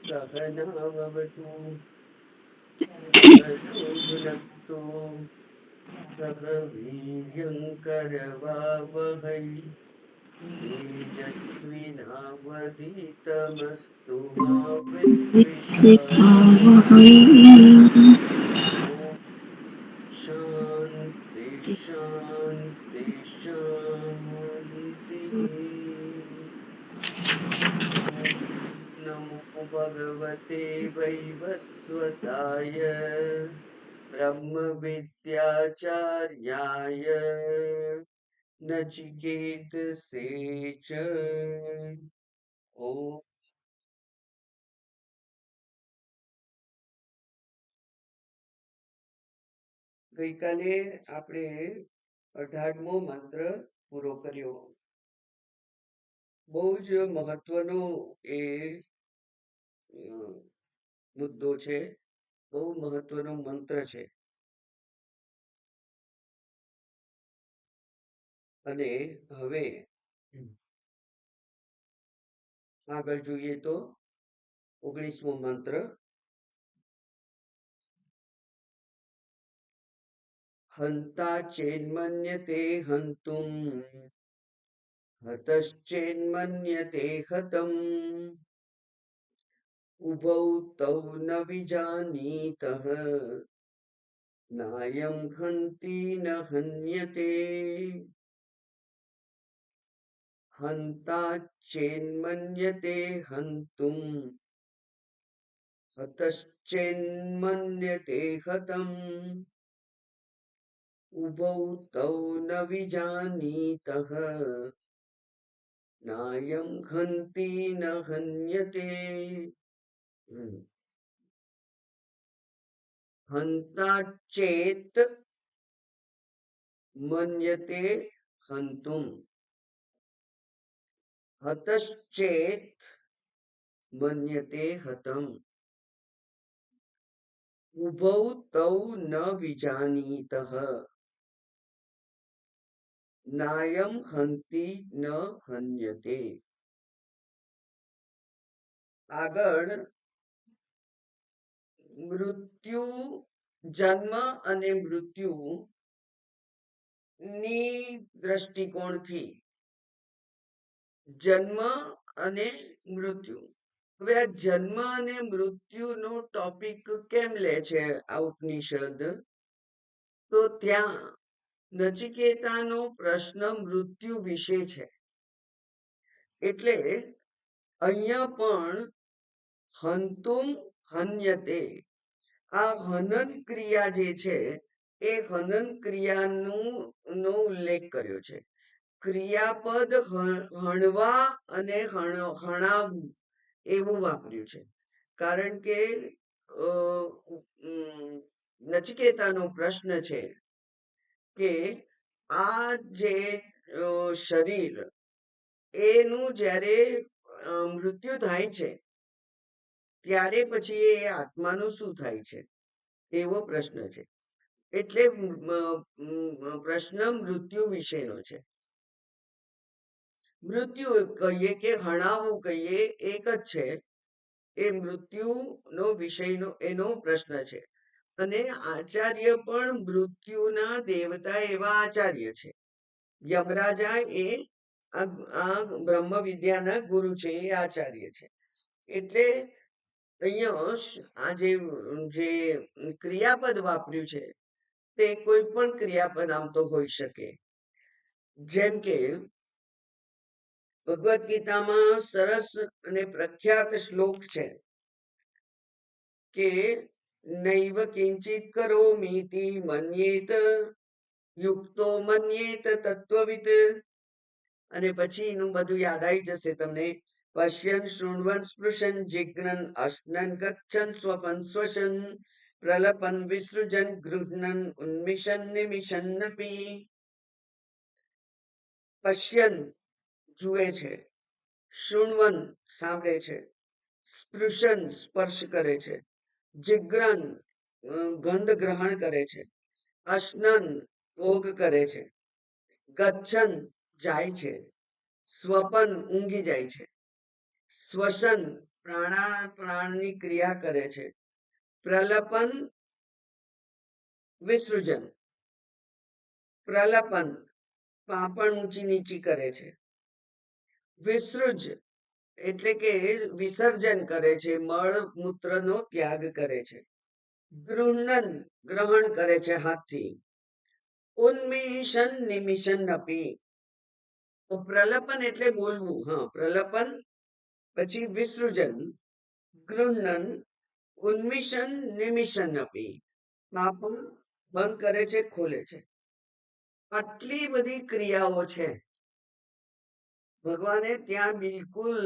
सहनावतु सहनौ भुनक्तु सह वीर्यङ्करवावहै तेजस्विनावधीतमस्तु मा विद्विषावहै। ॐ शान्ति शान्ति शान्तिः। ॐ नमो भगवते वैवस्वताय ब्रह्मविद्याचार्याय नचिकेतसे च। ॐ ગઈકાલે આપણે 18મો મંત્ર પૂરો કર્યો. બહુ જ મહત્વનો એ મુદ્દો છે, બહુ મહત્વનો મંત્ર છે. અને હવે આગળ જોઈએ તો 19મો મંત્ર. હંતા ચેન્મન્યતે હંતુમ હતશ્ચેન્મન્યતે હતમ ઉભૌ તૌ ન વિજાનીતઃ નાયમ હંતિ ન હન્યતે. હંતા ચેન્મન્યતે હંતુમ હતશ્ચેન્મન્યતે હતમ ઉભૌ તૌ ન વિજાનીતઃ નાયમ હંતિ ન હન્યતે. હંતા ચેત મન્યતે હંતુમ હતશ્ચેત મન્યતે હતમ ઉભૌ તૌ ન વિજાનીતઃ નાયમ હંતિ ન હન્યતે. આગળ મૃત્યુ, જન્મ અને મૃત્યુ ની દ્રષ્ટિકોણથી જન્મ અને મૃત્યુ. હવે આ જન્મ અને મૃત્યુનો ટોપિક કેમ લે છે આ ઉપનિષદ? તો ત્યાં નચિકેતાનો પ્રશ્ન મૃત્યુ વિશે છે. એટલે અહીંયા પણ હંતુમ હન્યતે, આ હનન ક્રિયા જે છે એ હનન ક્રિયાનો ઉલ્લેખ કર્યો છે. ક્રિયાપદ હણવા અને હણાવવું એવું વાપર્યું છે. કારણ કે નચિકેતાનો પ્રશ્ન છે કે આ જે શરીર એનું જ્યારે મૃત્યુ થાય છે ત્યારે પછી એ આત્માનું શું થાય છે, એવો પ્રશ્ન છે. એટલે પ્રશ્ન મૃત્યુ વિશેનો છે. મૃત્યુ કહીએ કે હણાવવું કહીએ એક જ છે. એ મૃત્યુનો વિષયનો એનો પ્રશ્ન છે. અને આચાર્ય પણ મૃત્યુના દેવતા એવા આચાર્ય છે. યમરાજા એ આ બ્રહ્મ વિદ્યાના ગુરુ છે, એ આચાર્ય છે. એટલે અહીંયા આ જે ક્રિયાપદ વાપર્યું છે તે કોઈ પણ ક્રિયાપદ આમ તો હોઈ શકે. જેમ કે ભગવદ્ ગીતામાં સરસ અને પ્રખ્યાત શ્લોક છે કે નૈવ કિંચિત કરોમીતિ મન્યેત યુક્તો મન્યેત તત્વવિદ. અને પછી એનું બધું યાદ આવી જશે તમને. પશ્યન શૃણવન સ્પૃશન જિજ્ઞન અશ્નન ગચ્છન સ્વપન સ્વશન પ્રલપન વિસૃજન ગૃહ્ણન ઉન્મિશન નિમિષન્નપી. પશ્યન જુએ છે, શૃણવન સાંભળે છે, સ્પૃશન સ્પર્શ કરે છે, જિગ્રન ગંધ ગ્રહણ કરે છે, અશ્નન ભોગ કરે છે, ગચ્છન જાય છે, સ્વપન ઊંઘી જાય છે, શ્વસન પ્રાણની ક્રિયા કરે છે. પ્રલપન વિસૃજન. પ્રલપન પાંપણ ઊંચી નીચી કરે છે. વિસૃજ એટલે કે વિસર્જન કરે છે, મળ મૂત્રનો ત્યાગ કરે છે. ગૃહનન ગ્રહણ કરે છે હાથથી. ઉન્મિશન નિમિશન અપી. તો પ્રલપન એટલે બોલવું. હા, પ્રલપન, પછી વિસૃજન, ગૃહનન, ઉન્મિશન નિમિશન અપી. પાંપણ બંધ કરે છે, ખોલે છે. આટલી બધી ક્રિયાઓ છે. ભગવાને ત્યાં બિલકુલ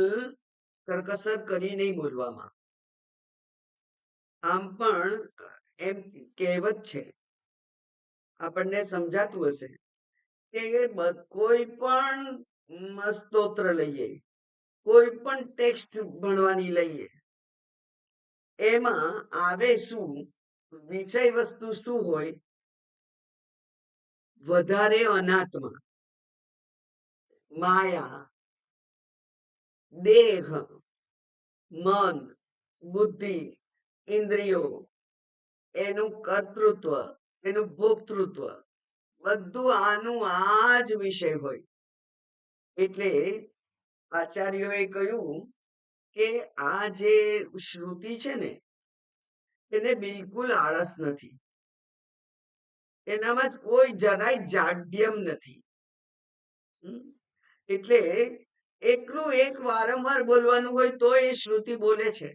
કરકસર કરી નહીં બોલવામાં. આમ પણ એમ કહેવત છે, આપણને સમજાતું હશે કે કોઈ પણ સ્તોત્ર લઈએ, કોઈ પણ ટેક્સ્ટ ભણવાની લઈએ, એમાં આવે શું, વિષય વસ્તુ શું હોય? વધારે અનાત્મા, માયા, દેહ, મન, બુદ્ધિ, ઇન્દ્રિયો, એનું કર્તૃત્વ, એનું ભોક્તૃત્વ, બધું આનું આ જ વિષય હોય. એટલે આચાર્યોએ કહ્યું કે આ જે શ્રુતિ છે ને, એને બિલકુલ આળસ નથી, એનામાં કોઈ જરાય જાડ્યમ નથી. એટલે એકનું એક વારંવાર બોલવાનું હોય તો એ શ્રુતિ બોલે છે.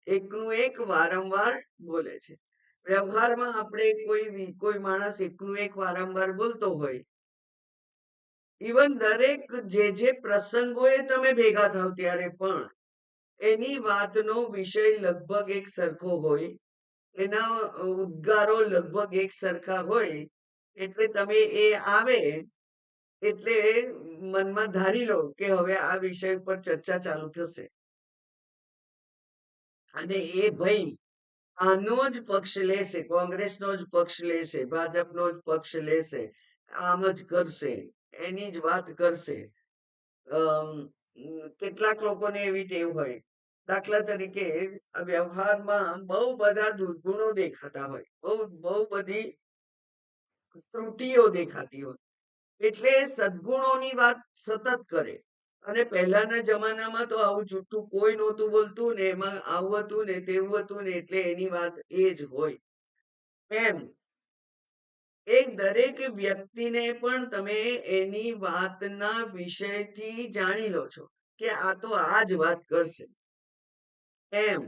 એકનું એક વારંવાર બોલે છે. વ્યવહારમાં આપણે કોઈ માણસ એકનું એક વારંવાર બોલતો હોય, ઇવન દરેક જે પ્રસંગોએ તમે ભેગા થાવ ત્યારે પણ એની વાતનો વિષય લગભગ એક સરખો હોય, એના ઉદ્ગારો લગભગ એક સરખા હોય, એટલે તમે એ આવે એટલે મનમાં ધારી લો કે હવે આ વિષય પર ચર્ચા ચાલુ થશે. અને એ ભાઈ આનો જ પક્ષ લેશે, કોંગ્રેસનો જ પક્ષ લેશે, ભાજપનો જ પક્ષ લેશે, આમ જ કરશે, એની જ વાત કરશે. કેટલાક લોકોને એવી ટેવ હોય, દાખલા તરીકે વ્યવહારમાં બહુ બધા દુર્ગુણો દેખાતા હોય, બહુ બધી ત્રુટીઓ દેખાતી હોય, એટલે સદગુણોની વાત સતત કરે. અને પહેલાના જમાનામાં તો આવું જૂઠું કોઈ નહોતું બોલતું ને, એમાં આવું હતું ને તેવું હતું ને, એટલે એની વાત એ જ હોય. એમ એક દરેક વ્યક્તિને પણ તમે એની વાતના વિષયથી જાણી લો છો કે આ તો આ જ વાત કરશે. એમ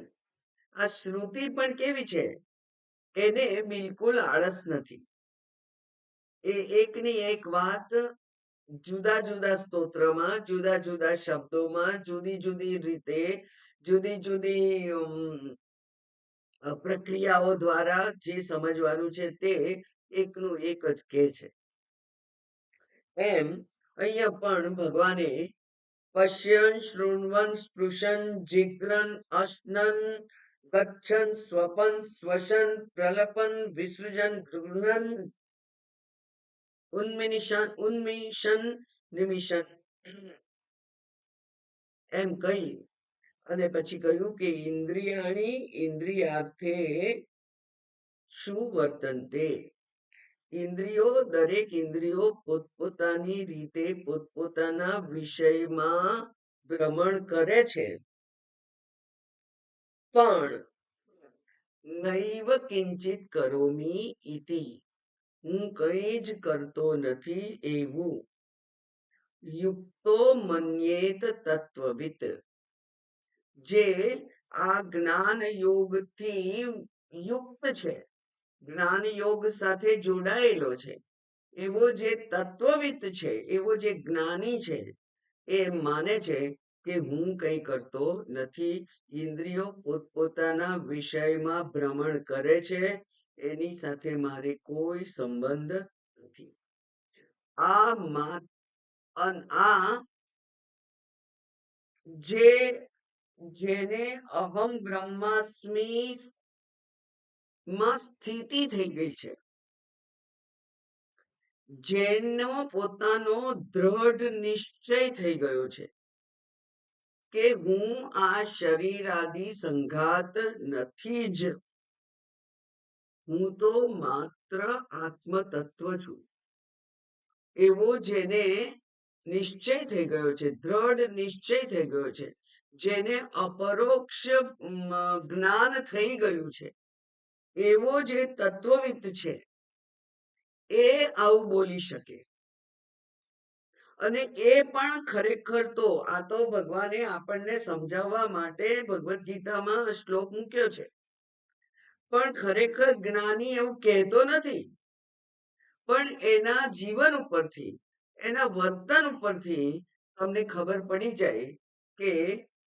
આ શ્રુતિ પણ કેવી છે, એને બિલકુલ આળસ નથી. એ એકની એક વાત જુદા જુદા સ્તોત્રમાં, જુદા જુદા શબ્દોમાં, જુદી જુદી રીતે, જુદી જુદી પ્રક્રિયાઓ દ્વારા જે સમજવાનું છે તે એકનું એક જ કહે છે. એમ અહીંયા પણ ભગવાને પશ્યન, શૃણવન, સ્પૃશન, જિગ્રન, અશ્નન, ગચ્છન, સ્વપન, શ્વસન, પ્રલપન, વિસૃજન, ગૃહન, ઉન્મિશન, નિમિશન એમ કહી અને પછી કહ્યું કે ઇન્દ્રિયાણી ઇન્દ્રિયાર્થે શું વર્તનતે. ઇન્દ્રિયો, દરેક ઇન્દ્રિયો પોતપોતાની રીતે પોતપોતાના વિષયમાં ભ્રમણ કરે છે, પણ નૈવ કિંચિત કરોમી ઇતિ, હું કંઈ જ કરતો નથી એવું. યુક્તો મન્યેત તત્વવિત, જે આ જ્ઞાન યોગથી યુક્ત છે, જ્ઞાન યોગ સાથે જોડાયેલો છે, એવો જે તત્વવિત છે, એવો જે જ્ઞાની છે, એ માને છે કે હું કંઈ કરતો નથી. ઇન્દ્રિયો પોતપોતાના વિષયમાં ભ્રમણ કરે છે, એની સાથે મારે કોઈ સંબંધ નથી. આ જેને અહમ બ્રહ્માસ્મિ માં સ્થિતિ થઈ ગઈ છે, જેનો પોતાનો દ્રઢ નિશ્ચય થઈ ગયો છે, કે હું આ શરીર આદિ સંઘાત નથી જ, હું તો માત્ર આત્મ તત્વ છું. એવો જેને નિશ્ચય થઈ ગયો છે, દ્રઢ નિશ્ચય થઈ ગયો છે, જેને અપરોક્ષ જ્ઞાન થઈ ગયું છે, એવો જે તત્વવિદ છે, એ આવું બોલી શકે. અને એ પણ ખરેખર તો આ તો ભગવાને આપણને સમજાવવા માટે ભગવદ્ ગીતામાં શ્લોક મૂક્યો છે, પણ ખરેખર જ્ઞાની એવું કહેતો નથી, પણ એના જીવન ઉપરથી, એના વર્તન ઉપરથી તમને ખબર પડી જાય કે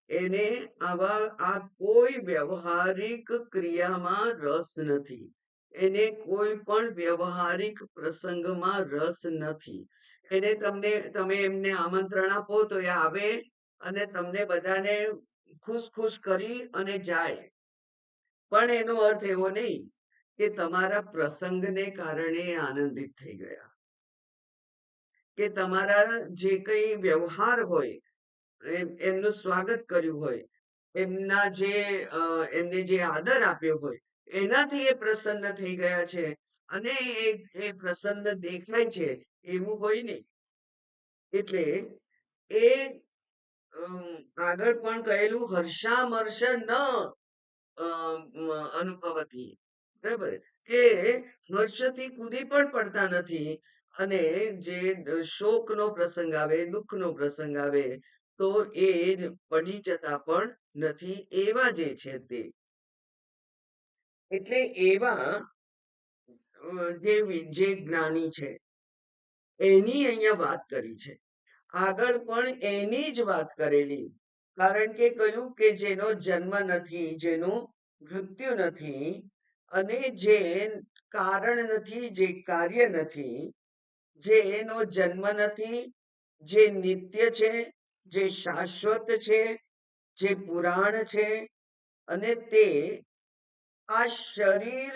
એને આ કોઈ વ્યવહારિક ક્રિયામાં રસ નથી, એને કોઈ પણ વ્યવહારિક પ્રસંગમાં રસ નથી. એને તમે એમને આમંત્રણ આપો તો એ આવે અને તમને બધાને ખુશ ખુશ કરી અને જાય, પણ એનો અર્થ એવો નહીં કે તમારા પ્રસંગને કારણે આનંદિત થઈ ગયા, કે તમારા જે કંઈ વ્યવહાર હોય, એમનું સ્વાગત કર્યું હોય, એમને જે આદર આપ્યો હોય, એનાથી એ પ્રસન્ન થઈ ગયા છે અને એ પ્રસન્ન દેખાય છે, એવું હોય નહીં. એટલે એ આગળ પણ કહેલું હર્ષામર્ષ ન અનુભવતી, બરાબર, કે હર્ષથી કૂદી પણ પડતા નથી, અને જે શોકનો પ્રસંગ આવે, દુઃખનો પ્રસંગ આવે તો એ પડી જતા પણ નથી, એવા જે છે તે. એટલે એવા જે જ્ઞાની છે એની અહીંયા વાત કરી છે. આગળ પણ એની જ વાત કરેલી, કારણ કે કહ્યું કે જેનો જન્મ નથી, જેનું મૃત્યુ નથી, અને જે કારણ નથી, જે કાર્ય નથી, જેનો જન્મ નથી, જે નિત્ય છે, જે શાશ્વત છે, જે પુરાણ છે, અને તે આ શરીર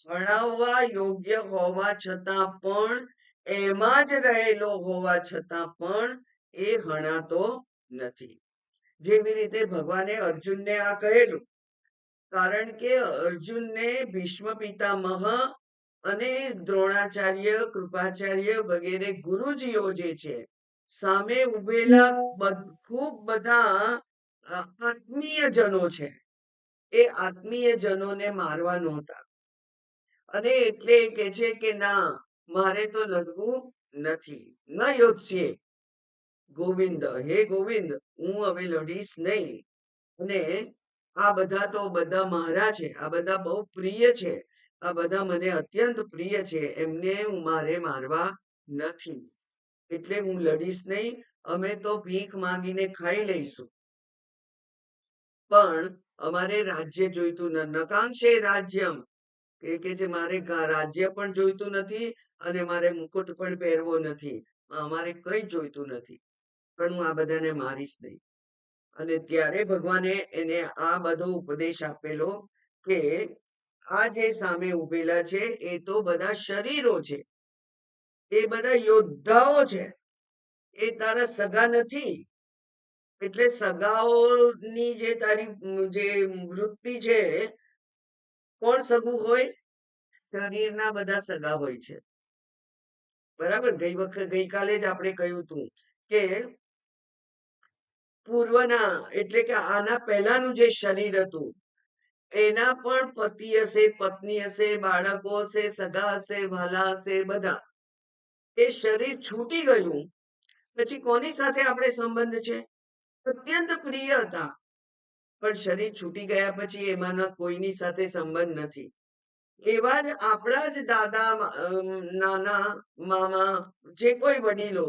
હણાવવા યોગ્ય હોવા છતાં પણ, એમાં જ રહેલો હોવા છતાં પણ એ હણાતો નથી. જેવી રીતે ભગવાને અર્જુનને આ કહેલું, કારણ કે અર્જુનને ભીષ્મ પિતામહ અને દ્રોણાચાર્ય, કૃપાચાર્ય વગેરે ગુરુજીઓ જે છે, સામે ઉભેલા ખૂબ બધા આત્મીય જનો છે, એ આત્મીય જનોને મારવા નહોતા, અને એટલે કે છે કે ના, મારે તો લડવું નથી, ન યોત્સ્યે ગોવિંદ, હે ગોવિંદ, હું હવે લડીશ નહીં. અને આ બધા તો બધા મારા છે, આ બધા બહુ પ્રિય છે, આ બધા મને અત્યંત પ્રિય છે, એમને મારે મારવા નથી, એટલે હું લડીશ નહીં, અમે તો ભીખ માંગીને ખાઈ લઈશું, પણ અમારે રાજ્ય જોઈતું નકાંક્ષે રાજ્યમ, કે છે મારે રાજ્ય પણ જોઈતું નથી અને મારે મુકુટ પણ પહેરવો નથી, અમારે કંઈ જોઈતું નથી, પણ હું આ બધાને મારીશ નહીં. અને ત્યારે ભગવાને એને આ બધો ઉપદેશ આપેલો કે આ જે સામે ઉભેલા છે એ તો બધા શરીરો છે, એ બધા યોદ્ધાઓ છે, એ તારા સગા નથી. એટલે સગાઓની જે તારી જે વૃત્તિ છે, કોણ સગું હોય? શરીરના બધા સગા હોય છે, બરાબર. ગઈકાલે જ આપણે કહ્યું હતું કે પૂર્વના, એટલે કે આના પહેલાનું જે શરીર હતું, એના પણ પતિ હશે, પત્ની હશે, બાળકો હશે, સગા હશે, વાલા હશે, બધા. એ શરીર છૂટી ગયું પછી કોની સાથે આપણે સંબંધ છે? અત્યંત પ્રિય હતા, પણ શરીર છૂટી ગયા પછી એમાંના કોઈની સાથે સંબંધ નથી. એવા જ આપણા જ દાદા, નાના, મામા, જે કોઈ વડીલો,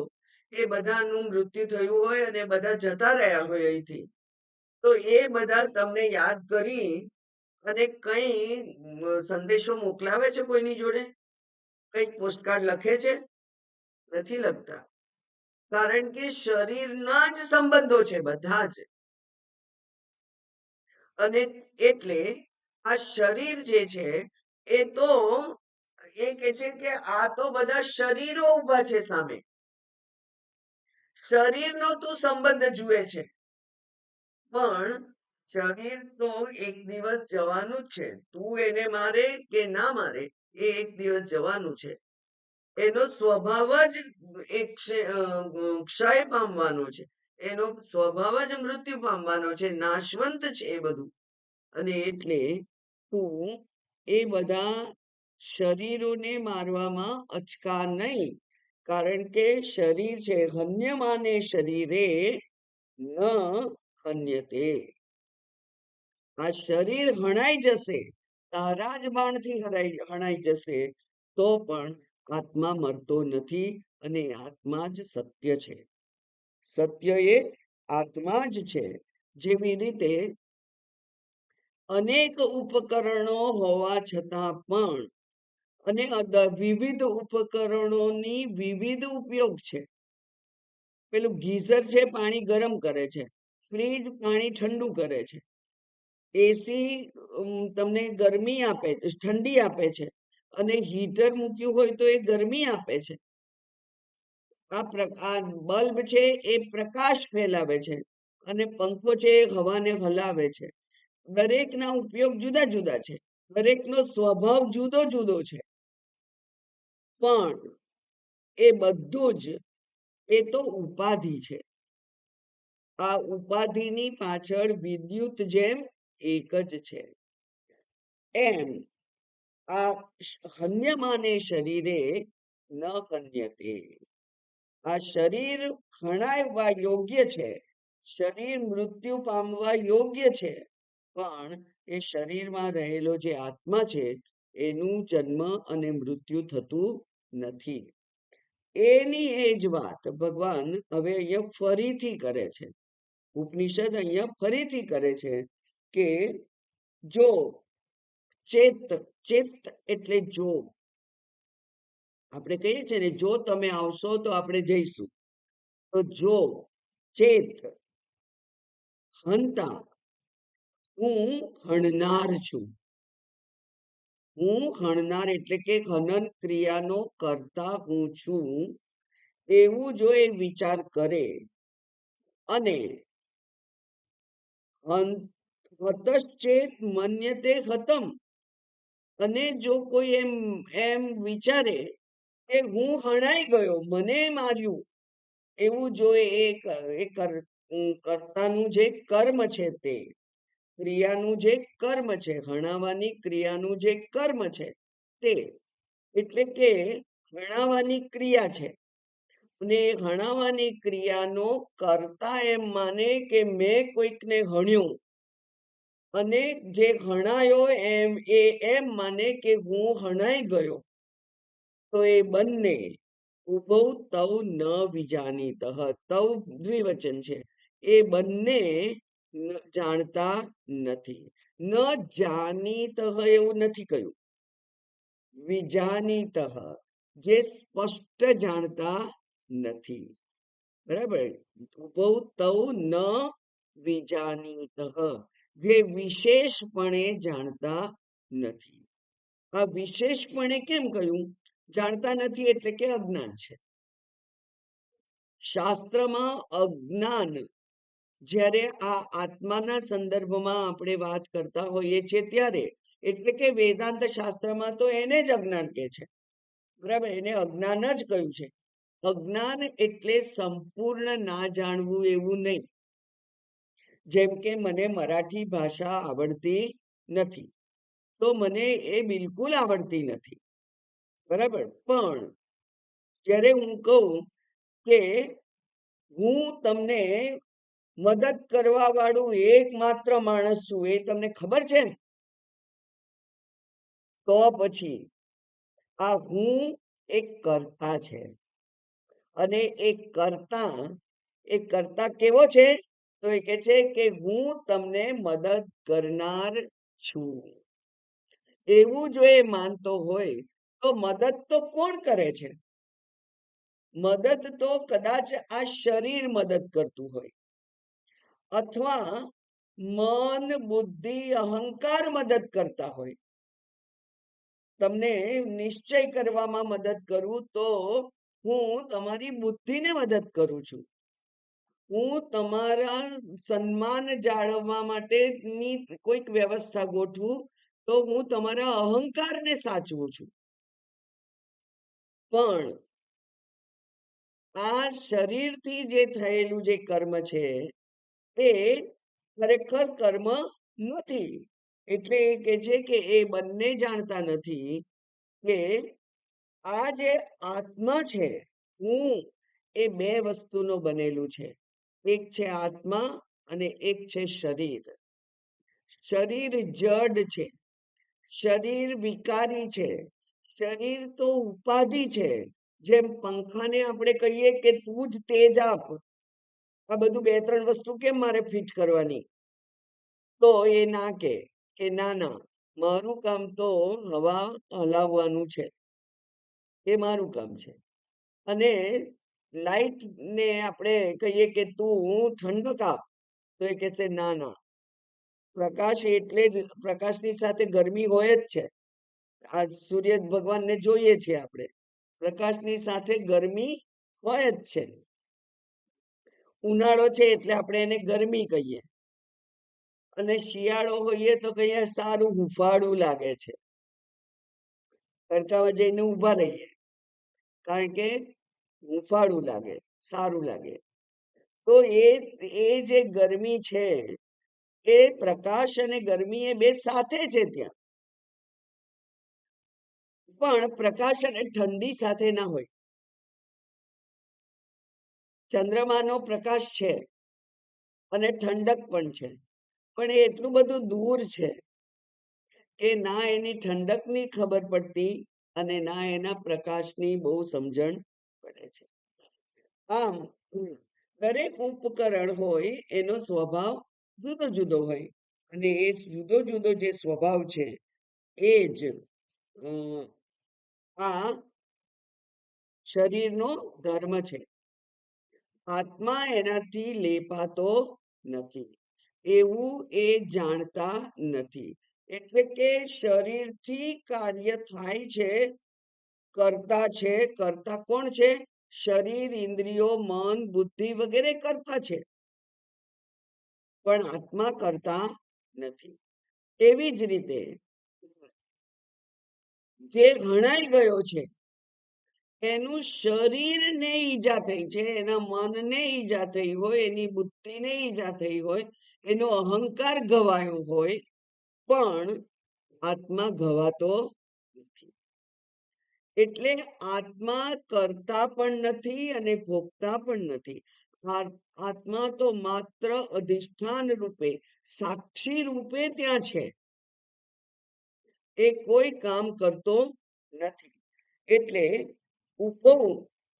એ બધાનું મૃત્યુ થયું હોય અને બધા જતા રહ્યા હોય અહીંથી, તો એ બધા તમને યાદ કરી અને કઈ સંદેશો મોકલાવે છે કોઈની જોડે, કઈક પોસ્ટકાર્ડ લખે છે? નથી લખતા, કારણ કે શરીરના જ સંબંધો છે બધા જ. અને એટલે આ શરીર જે છે એ તો એ કે છે કે આ તો બધા શરીરો ઉભા છે સામે, શરીરનો તું સંબંધ જુએ છે, પણ શરીર તો એક દિવસ જવાનું જ છે. તું એને મારે કે ના મારે, એ એક દિવસ જવાનું છે. એનો સ્વભાવ જ ક્ષય પામવાનો છે. એનો સ્વભાવ જ મૃત્યુ પામવાનો છે. નાશવંત છે એ બધું. અને એટલે તું એ બધા શરીરોને મારવામાં અચકા નહીં. કારણ કે શરીર છે, હન્યમાને શરીરે ન હન્યતે. આ શરીર હણાઈ જશે, તારા જ બાણથી હણાઈ જશે, તો પણ આત્મા મરતો નથી. અને આત્મા જ સત્ય છે. સત્ય એ આત્મા જ છે. જેવી રીતે અનેક ઉપકરણો હોવા છતાં પણ અને વિવિધ ઉપકરણોની વિવિધ ઉપયોગ છે. પેલું ગીઝર છે, પાણી ગરમ કરે છે. ફ્રીજ પાણી ઠંડુ કરે છે. એસી તમને ગરમી આપે, ઠંડી આપે છે. અને હીટર મૂક્યું હોય તો એ ગરમી આપે છે. આ બલ્બ છે એ પ્રકાશ ફેલાવે છે. અને પંખો છે એ હવાને હલાવે છે. દરેકના ઉપયોગ જુદા જુદા છે. દરેકનો સ્વભાવ જુદો જુદો છે. પણ એ બધું જ એ તો ઉપાધિ છે. આ ઉપાધિની પાછળ વિદ્યુત જેમ એક જ છે. એમ આ હન્યમાને શરીરે ન હન્યતે. આ શરીર હણાવવા યોગ્ય છે. શરીર મૃત્યુ પામવા યોગ્ય છે. પણ એ શરીરમાં રહેલો જે આત્મા છે એનું જન્મ અને મૃત્યુ થતું નથી. એની એ જ વાત ભગવાન હવે અહીંયા ફરીથી કરે છે. ઉપનિષદ અહીંયા ફરીથી કરે છે કે જો ચેત એટલે જો. આપણે કહીએ છીએ ને, જો તમે આવશો તો આપણે જઈશું. તો જો ચેત હંતા, હું હણનાર છું. હું હણનાર એટલે કે હનન ક્રિયાનો કરતા હું છું, એવું જો એ વિચાર કરે અને હતશ્ચેત મન્યતે હતમ, અને જો કોઈ એમ વિચારે કે હું હણાઈ ગયો, મને માર્યું, એવું જો એ કર્તાનું જે કર્મ છે, તે ક્રિયાનું જે કર્મ છે, હણાવવાની ક્રિયાનું જે કર્મ છે તે, એટલે કે હણાવવાની ક્રિયા છે. અને હણાવવાની ક્રિયાનો કરતા એમ માને કે મેં કોઈકને હણ્યું, અને જે હણાયો એમ માને કે હું હણાઈ ગયો, તો એ બંને ઉભૌ તૌ ન વિજાનીતઃ. તૌ દ્વિવચન છે. એ બંને જાણતા નથી. ન જાનીતઃ એવું નથી કહ્યું. વિજાનીતઃ, જે સ્પષ્ટ જાણતા નથી. બરાબર. ઉભૌ તૌ ન વિજાનીતઃ, જે વિશેષપણે જાણતા નથી. આ વિશેષપણે કેમ કહ્યું? જાણતા નથી એટલે કે અજ્ઞાન છે. શાસ્ત્રમાં અજ્ઞાન, જ્યારે આ આત્માના સંદર્ભમાં આપણે વાત કરતા હોઈએ છીએ ત્યારે, એટલે કે વેદાંત શાસ્ત્રમાં તો એને જ અજ્ઞાન કહે છે. બરાબર, એને અજ્ઞાન જ કહ્યું છે. અજ્ઞાન એટલે સંપૂર્ણ ના જાણવું એવું નહીં. જેમ કે મને મરાઠી ભાષા આવડતી નથી, તો મને એ બિલકુલ આવડતી નથી. બરાબર. પણ જ્યારે હું કહું કે હું તમને મદદ કરવા વાળું એકમાત્ર માણસ છું, એ તમને ખબર છે, તો પછી આ હું એક કર્તા છે. અને એ કર્તા કેવો છે? તો એ કહે છે કે હું તમને મદદ કરનાર છું. એવું જો એ માનતો હોય તો મદદ તો કોણ કરે છે? મદદ તો કદાચ આ શરીર મદદ કરતું હોય, અથવા મન, બુદ્ધિ, અહંકાર મદદ કરતા હોય. તમને નિશ્ચય કરવામાં મદદ કરું તો હું તમારી બુદ્ધિને મદદ કરું છું. હું તમારા સન્માન જાળવવા માટેની કોઈક વ્યવસ્થા ગોઠવું તો હું તમારા અહંકારને સાચવું છું. પણ આ શરીરથી જે થયેલું જે કર્મ છે એ ખરેખર કર્મ નથી. એટલે એ કે છે કે એ બંને જાણતા નથી કે આ જે આત્મા છે, હું, એ બે વસ્તુનો બનેલું છે. એક છે આત્મા અને એક છે શરીર. શરીર જડ છે, શરીર વિકારી છે, શરીર તો ઉપાધિ છે. જેમ પંખાને આપણે કહીએ કે તું જ તેજ આપ, આ બધું બે ત્રણ વસ્તુ કેમ મારે ફિટ કરવાની, તો એ ના કે ના ના, મારું કામ તો હવા હલાવવાનું છે, એ મારું કામ છે. અને લાઈટ ને આપણે કહીએ કે તું ઠંડક આપ, તો એ કહેશે ના ના, પ્રકાશ એટલે જ પ્રકાશની સાથે ગરમી હોય જ છે. આ સૂર્ય ભગવાનને જોઈએ છીએ આપણે, પ્રકાશની સાથે ગરમી હોય જ છે. ઉનાળો છે એટલે આપણે એને ગરમી કહીએ, અને શિયાળો હોઈએ તો કહીએ સારું હુંફાળું લાગે છે, તડકામાં જઈને ઊભા રહીએ, કારણ કે હુંફાળું લાગે, સારું લાગે. તો એ જે ગરમી છે, એ પ્રકાશ અને ગરમી એ બે સાથે છે ત્યાં. પણ પ્રકાશ અને ઠંડી સાથે ના હોય. ચંદ્રમાનો પ્રકાશ છે અને ઠંડક પણ છે, પણ એ એટલું બધું દૂર છે કે ના એની ઠંડકની ખબર પડતી અને ના એના પ્રકાશની બહુ સમજણ પડે છે. આમ દરેક ઉપકરણ હોય એનો સ્વભાવ જુદો જુદો હોય, અને એ જુદો જુદો જે સ્વભાવ છે એ જ આ શરીરનો ધર્મ છે. આત્મા એનાથી લેપાતો નથી, એવું એ જાણતા નથી. એટલે કે શરીરથી કાર્ય થાય છે, કરતા છે. કરતા કોણ છે? શરીર, ઇન્દ્રિયો, મન, બુદ્ધિ વગેરે કરતા છે, પણ આત્મા કરતા નથી. એવી જ રીતે જે ઘણાઈ ગયો છે, એનું શરીરને ઈજા થઈ છે, એના મનને ઈજા થઈ હોય, એની બુદ્ધિને ઈજા થઈ હોય, એનો અહંકાર ઘવાયો હોય, પણ આત્મા ઘવાતો નથી. એટલે આત્મા કરતા પણ નથી અને ભોગતા પણ નથી. આત્મા તો માત્ર અધિષ્ઠાન રૂપે, સાક્ષી રૂપે ત્યાં છે, એ કોઈ કામ કરતો નથી. એટલે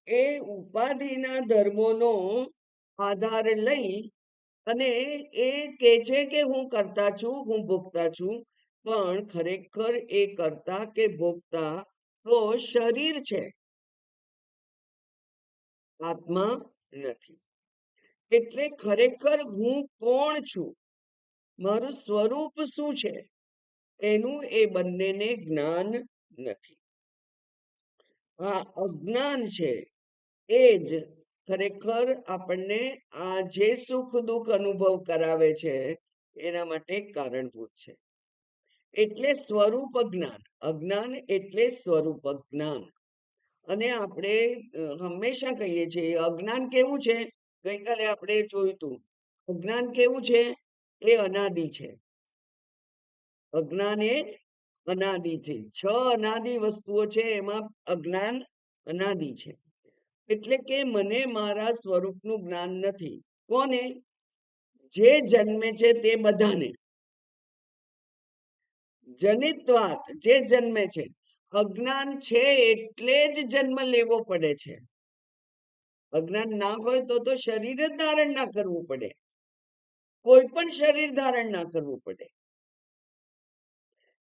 એ ઉપાધિના ધર્મોનો આધાર લઈ અને એ કે છે કે હું કરતા છું, હું ભોગતા છું, પણ ખરેખર એ કરતા કે ભોગતા તો શરીર છે, આત્મા નથી. એટલે ખરેખર હું કોણ છું, મારું સ્વરૂપ શું છે, એનું એ બંનેને જ્ઞાન નથી. આ અજ્ઞાન છે એ જ ખરેખર આપણને આ જે સુખ દુઃખ અનુભવ કરાવે છે એના માટે કારણભૂત છે. એટલે સ્વરૂપ જ્ઞાન, અજ્ઞાન એટલે સ્વરૂપ જ્ઞાન. અને આપણે હંમેશા કહીએ છીએ અજ્ઞાન કેવું છે, ગઈકાલે આપણે જોયું હતું, અજ્ઞાન કેવું છે, એ અનાદિ છે. અજ્ઞાન એ અનાદિ છે. 6 અનાદિ વસ્તુઓ છે, એમાં અજ્ઞાન અનાદિ છે. એટલે કે મને મારા સ્વરૂપનું જ્ઞાન નથી. કોને? જે જન્મે છે તે બધાને. જનિત્વાત, જે જન્મે છે. અજ્ઞાન છે એટલે જ જન્મ લેવો પડે છે. અજ્ઞાન ના હોય તો શરીર જ ધારણ ના કરવું પડે, કોઈ પણ શરીર ધારણ ના કરવું પડે.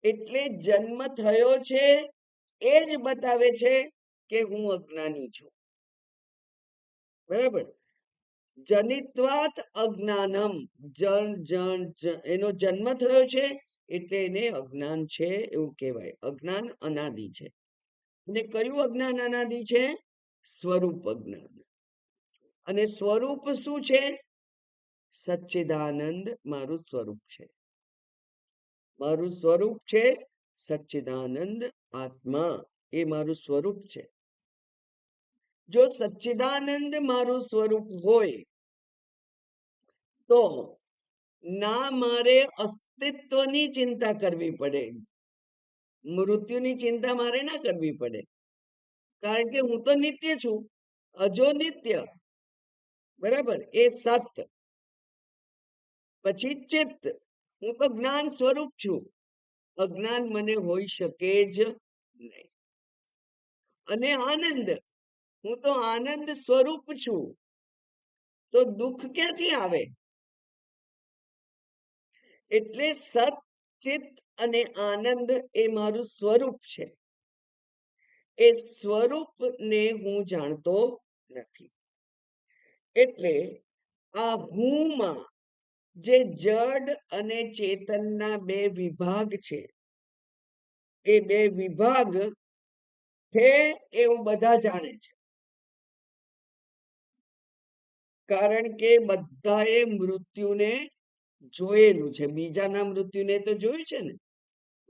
એટલે જન્મ થયો છે એ જ બતાવે છે કે હું અજ્ઞાની છું. બરાબર? જનિત્વાત અજ્ઞાનમ, એનો જન્મ થયો છે એટલે એને અજ્ઞાન છે એવું કહેવાય. અજ્ઞાન અનાદિ છે. અને કયું અજ્ઞાન અનાદિ છે? સ્વરૂપ અજ્ઞાન. અને સ્વરૂપ શું છે? સચ્ચિદાનંદ મારું સ્વરૂપ છે. મારું સ્વરૂપ છે સચ્ચિદાનંદ આત્મા, એ મારું સ્વરૂપ છે. જો સચ્ચિદાનંદ મારું સ્વરૂપ હોય તો ના મારે અસ્તિત્વની ચિંતા કરવી પડે, મૃત્યુની ચિંતા મારે ના કરવી પડે, કારણ કે હું તો નિત્ય છું, અજો નિત્ય. બરાબર? એ સત. પછી ચિત્ત, હું તો જ્ઞાન સ્વરૂપ છું, અજ્ઞાન મને હોઈ શકે જ નહીં. અને આનંદ, હું તો આનંદ સ્વરૂપ છું, તો દુઃખ ક્યાંથી આવે? એટલે સત, ચિત્ત અને આનંદ એ મારું સ્વરૂપ છે. એ સ્વરૂપને હું જાણતો નથી. એટલે આ હુંમાં જે જડ અને ચેતનના બે વિભાગ છે, એ બે વિભાગ છે એવું બધા જાણે છે. કારણ કે બધાએ મૃત્યુને જોયેલું છે. બીજાના મૃત્યુને તો જોયું છે ને,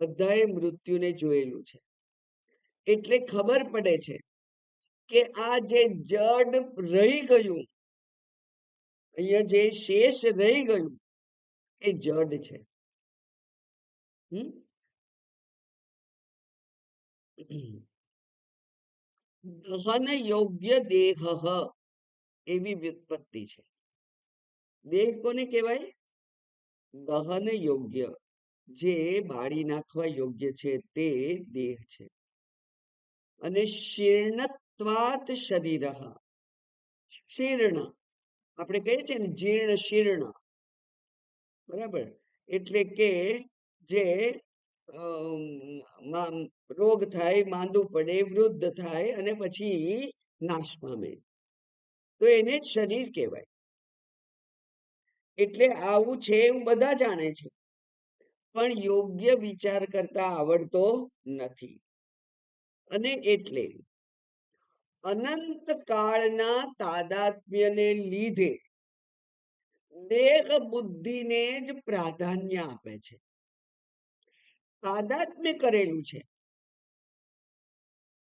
બધાએ મૃત્યુને જોયેલું છે. એટલે ખબર પડે છે કે આ જે જડ રહી ગયું, અહીંયા જે શેષ રહી ગયું, એ જડ છે. દહન યોગ્ય દેહ એવી વ્યુત્પત્તિ છે. દેહ કોને કહેવાય? દહન યોગ્ય, જે બાળી નાખવા યોગ્ય છે તે દેહ છે. અને શીર્ણત્વાત શરીર, શીર્ણ આપણે કહીએ છીએ ને, જીર્ણ શીર્ણ. બરાબર? એટલે કે જે રોગ થાય, માંદું પડે, વૃદ્ધ થાય અને પછી નાશ પામે, તો એને જ શરીર કહેવાય. એટલે આવું છે એવું બધા જાણે છે, પણ યોગ્ય વિચાર કરતા આવડતો નથી. અને એટલે અનંત કાળના તાદાત્મ્યને લીધે દેહ બુદ્ધિને જ પ્રાધાન્ય આપે છે. તાદાત્મ્ય કરેલું છે.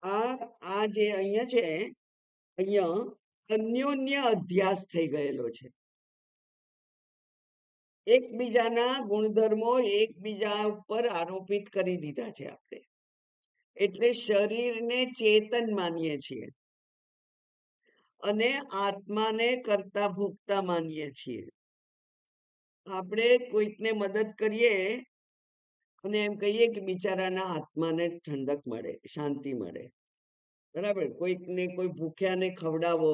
આ જે અહીંયા છે, અહીંયા અન્યોન્ય અધ્યાસ થઈ ગયેલો છે. એકબીજાના ગુણધર્મો એકબીજા ઉપર આરોપિત કરી દીધા છે આપણે. એટલે શરીરને ચેતન માનીએ છીએ અને આત્માને કરતા ભોગતા માનીએ છીએ. આપણે કોઈકને મદદ કરીએ અને એમ કહીએ કે બિચારાના આત્માને ઠંડક મળે, શાંતિ મળે. બરાબર? કોઈકને, કોઈ ભૂખ્યાને ખવડાવો,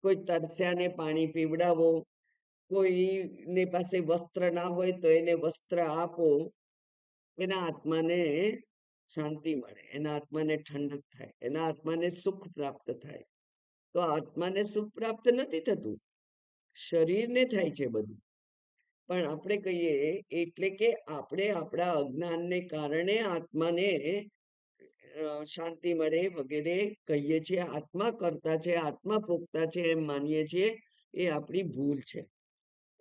કોઈ તરસ્યાને પાણી પીવડાવો, કોઈને પાસે વસ્ત્ર ના હોય તો એને વસ્ત્ર આપો, એના આત્માને શાંતિ મળે, એના આત્માને ઠંડક થાય, એના આત્માને સુખ પ્રાપ્ત થાય. તો આત્માને સુખ પ્રાપ્ત નથી થતું, શરીરને થાય છે બધું. પણ આપણે કહીએ એટલે કે આપણે આપણા અજ્ઞાનને કારણે આત્માને શાંતિ મળે વગેરે કહીએ છીએ, આત્મા કરતા છે, આત્મા ભોગતા છે એમ માનીએ છીએ. એ આપણી ભૂલ છે.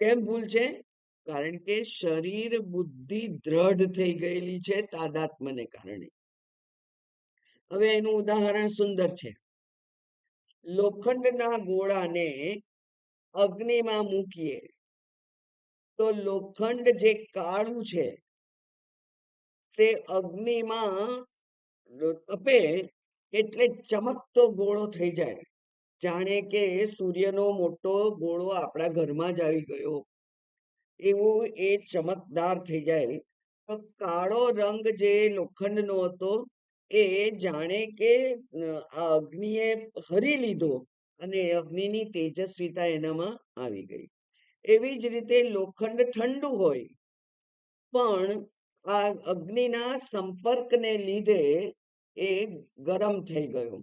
કેમ ભૂલ છે? કારણ કે શરીર બુદ્ધિ દ્રઢ થઈ ગયેલી છે તાદાત્મ્યને કારણે. હવે એનું ઉદાહરણ સુંદર છે. લોખંડના ગોળાને અગ્નિમાં મૂકીએ તો લોખંડ જે કાળું છે તે અગ્નિમાં તપે એટલે ચમકતો ગોળો થઈ જાય, જાણે કે સૂર્યનો મોટો ગોળો આપણા ઘરમાં જ આવી ગયો એવું એ ચમકદાર થઈ જાય. તો કાળો રંગ જે લોખંડનો હતો એ જાણે કે આ અગ્નિએ હરી લીધો અને અગ્નિની તેજસ્વીતા એનામાં આવી ગઈ. એવી જ રીતે લોખંડ ઠંડુ હોય પણ આ અગ્નિના સંપર્કને લીધે એ ગરમ થઈ ગયો.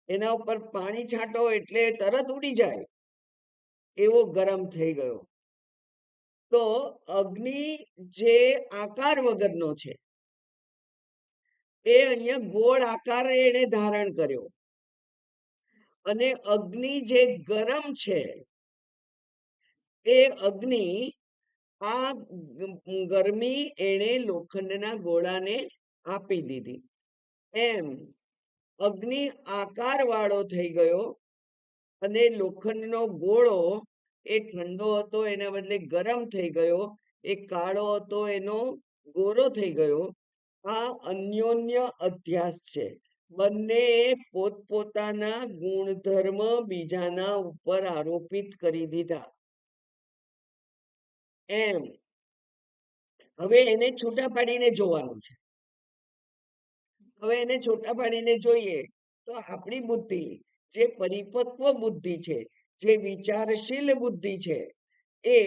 એના ઉપર પાણી છાંટો એટલે તરત ઉડી જાય એવો ગરમ થઈ ગયો. તો અગ્નિ જે આકાર વગરનો છે એ અહીંયા ગોળ આકાર એને ધારણ કર્યો અને અગ્નિ જે ગરમ છે એ અગ્નિ આ ગરમી એણે લોખંડના ગોળાને આપી દીધી. એમ અગ્નિ આકાર વાળો થઈ ગયો અને લોખંડનો ગોળો એ ઠંડો હતો એના બદલે ગરમ થઈ ગયો, એ કાળો હતો એનો ગોરો થઈ ગયો. આ અન્યોન્ય અધ્યાસ છે. બંને પોતપોતાના ગુણધર્મ બીજાના ઉપર આરોપિત કરી દીધા. એમ હવે એને છૂટા પાડીને જોવાનું છે. હવે એને છૂટા પાડીને જોઈએ તો આપણી બુદ્ધિ જે પરિપક્વ બુદ્ધિ છે, જે વિચારશીલ બુદ્ધિ છે, એ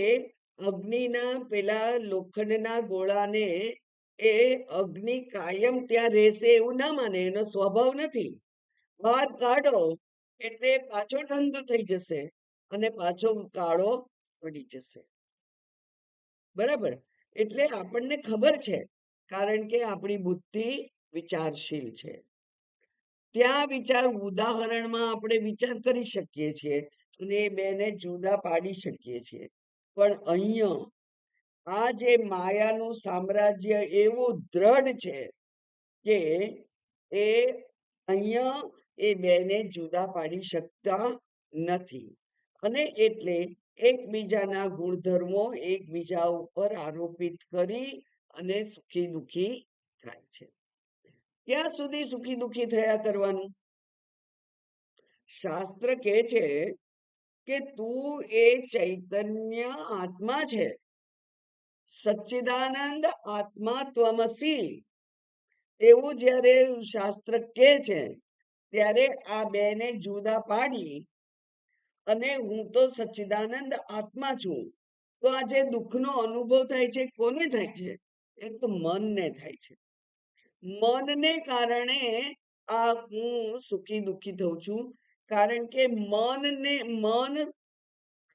અગ્નિના પેલા લોખંડના ગોળાને એ અગ્નિ કાયમ ત્યાં રહેશે એવું ના માને. એનો સ્વભાવ નથી. બહાર કાઢો એટલે પાછો ઠંડો થઈ જશે અને પાછો કાળો પડી જશે. બરાબર? એટલે આપણને ખબર છે, કારણ કે આપણી બુદ્ધિ વિચારશીલ છે. ત્યાં વિચાર ઉદાહરણમાં આપણે વિચાર કરી શકીએ છીએ અને એ બેને જુદા પાડી શકીએ છીએ. પણ અહીંયા આ જે માયાનું સામ્રાજ્ય એવું દ્રઢ છે કે એ અહીંયા એ બેને જુદા પાડી શકતા નથી. અને એટલે એકબીજાના ગુણધર્મો એકબીજા ઉપર આરોપિત કરી અને સુખી દુખી થાય છે. ક્યાં સુધી સુખી દુખી થયા કરવાનું? શાસ્ત્ર કહે છે કે તું એ ચૈતન્ય આત્મા છે, સચ્ચિદાનંદ આત્મા ત્વમસી. એવું જ્યારે શાસ્ત્ર કહે છે ત્યારે આ બેને જુદા પાડી અને હું તો સચ્ચિદાનંદ આત્મા છું. તો આ જે દુઃખનો અનુભવ થાય છે કોને થાય છે? એ તો મનને થાય છે. મનને કારણે આ હું સુખી દુખી થઉં છું, કારણ કે મન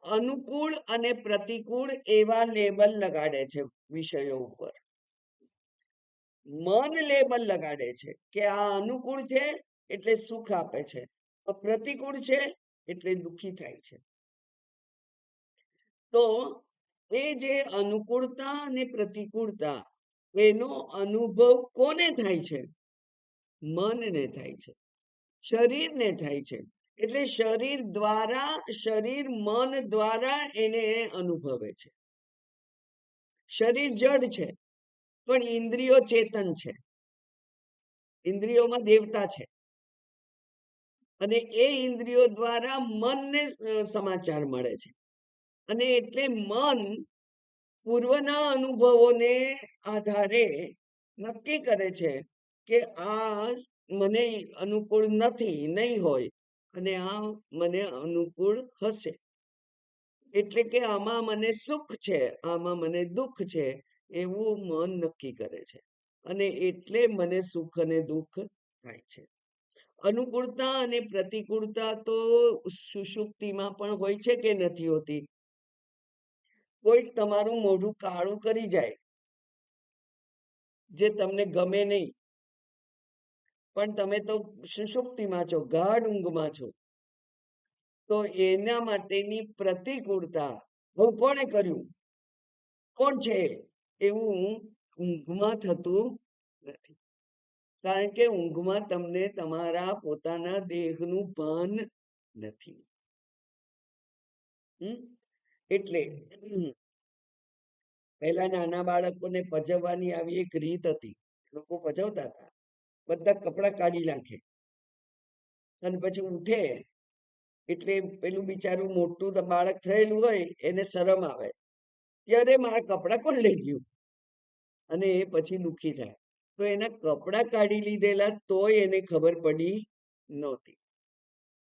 અનુકૂળ અને પ્રતિકૂળ એવા લેબલ લગાડે છે વિષયો ઉપર. મન લેબલ લગાડે છે કે આ અનુકૂળ છે એટલે સુખ આપે છે, પ્રતિકૂળ છે એટલે દુઃખી થાય છે. તો એ જે અનુકૂળતા અને પ્રતિકૂળતા એનો અનુભવ કોને થાય છે? મનને થાય છે, શરીરને થાય છે. એટલે શરીર મન દ્વારા એને અનુભવે છે. શરીર જડ છે પણ ઇન્દ્રિયો ચેતન છે. ઇન્દ્રિયોમાં દેવતા છે અને એ ઇન્દ્રિયો દ્વારા મનને સમાચાર મળે છે. અને એટલે મન પૂર્વના અનુભવોને આધારે નક્કી કરે છે કે આ મને અનુકૂળ નથી, નહીં હોય, અને આ મને અનુકૂળ હશે. એટલે કે આમાં મને સુખ છે, આમાં મને દુઃખ છે, એવું મન નક્કી કરે છે. અને એટલે મને સુખ અને દુઃખ થાય છે. અનુકૂળતા અને પ્રતિકૂળતા તો સુષુપ્તિમાં પણ હોય છે કે નથી હોતી? કોઈક તમારું મોઢું કાળું કરી જાય જે તમને ગમે નહીં, પણ તમે તો સુષુપ્તિમાં છો, ગાઢ ઊંઘમાં છો. તો એના માટેની પ્રતિકૂળતા હું કોણે કર્યું, કોણ છે, એવું ઊંઘમાં થતું નથી. કારણ કે ઊંઘમાં તમને તમારા પોતાના દેહનું ભાન નથી. એટલે પહેલા નાના બાળકોને પજવવાની આવી એક રીત હતી. લોકો પજવતા હતા, બધા કપડા કાઢી નાખે અને પછી ઉઠે એટલે પેલું બિચારું મોટું બાળક થયેલું હોય એને શરમ આવે કે અરે મારા કપડા કોણ લઈ ગયું, અને એ પછી દુઃખી થાય. તો એના કપડા કાઢી લીધેલા તોય એને ખબર પડી નહોતી,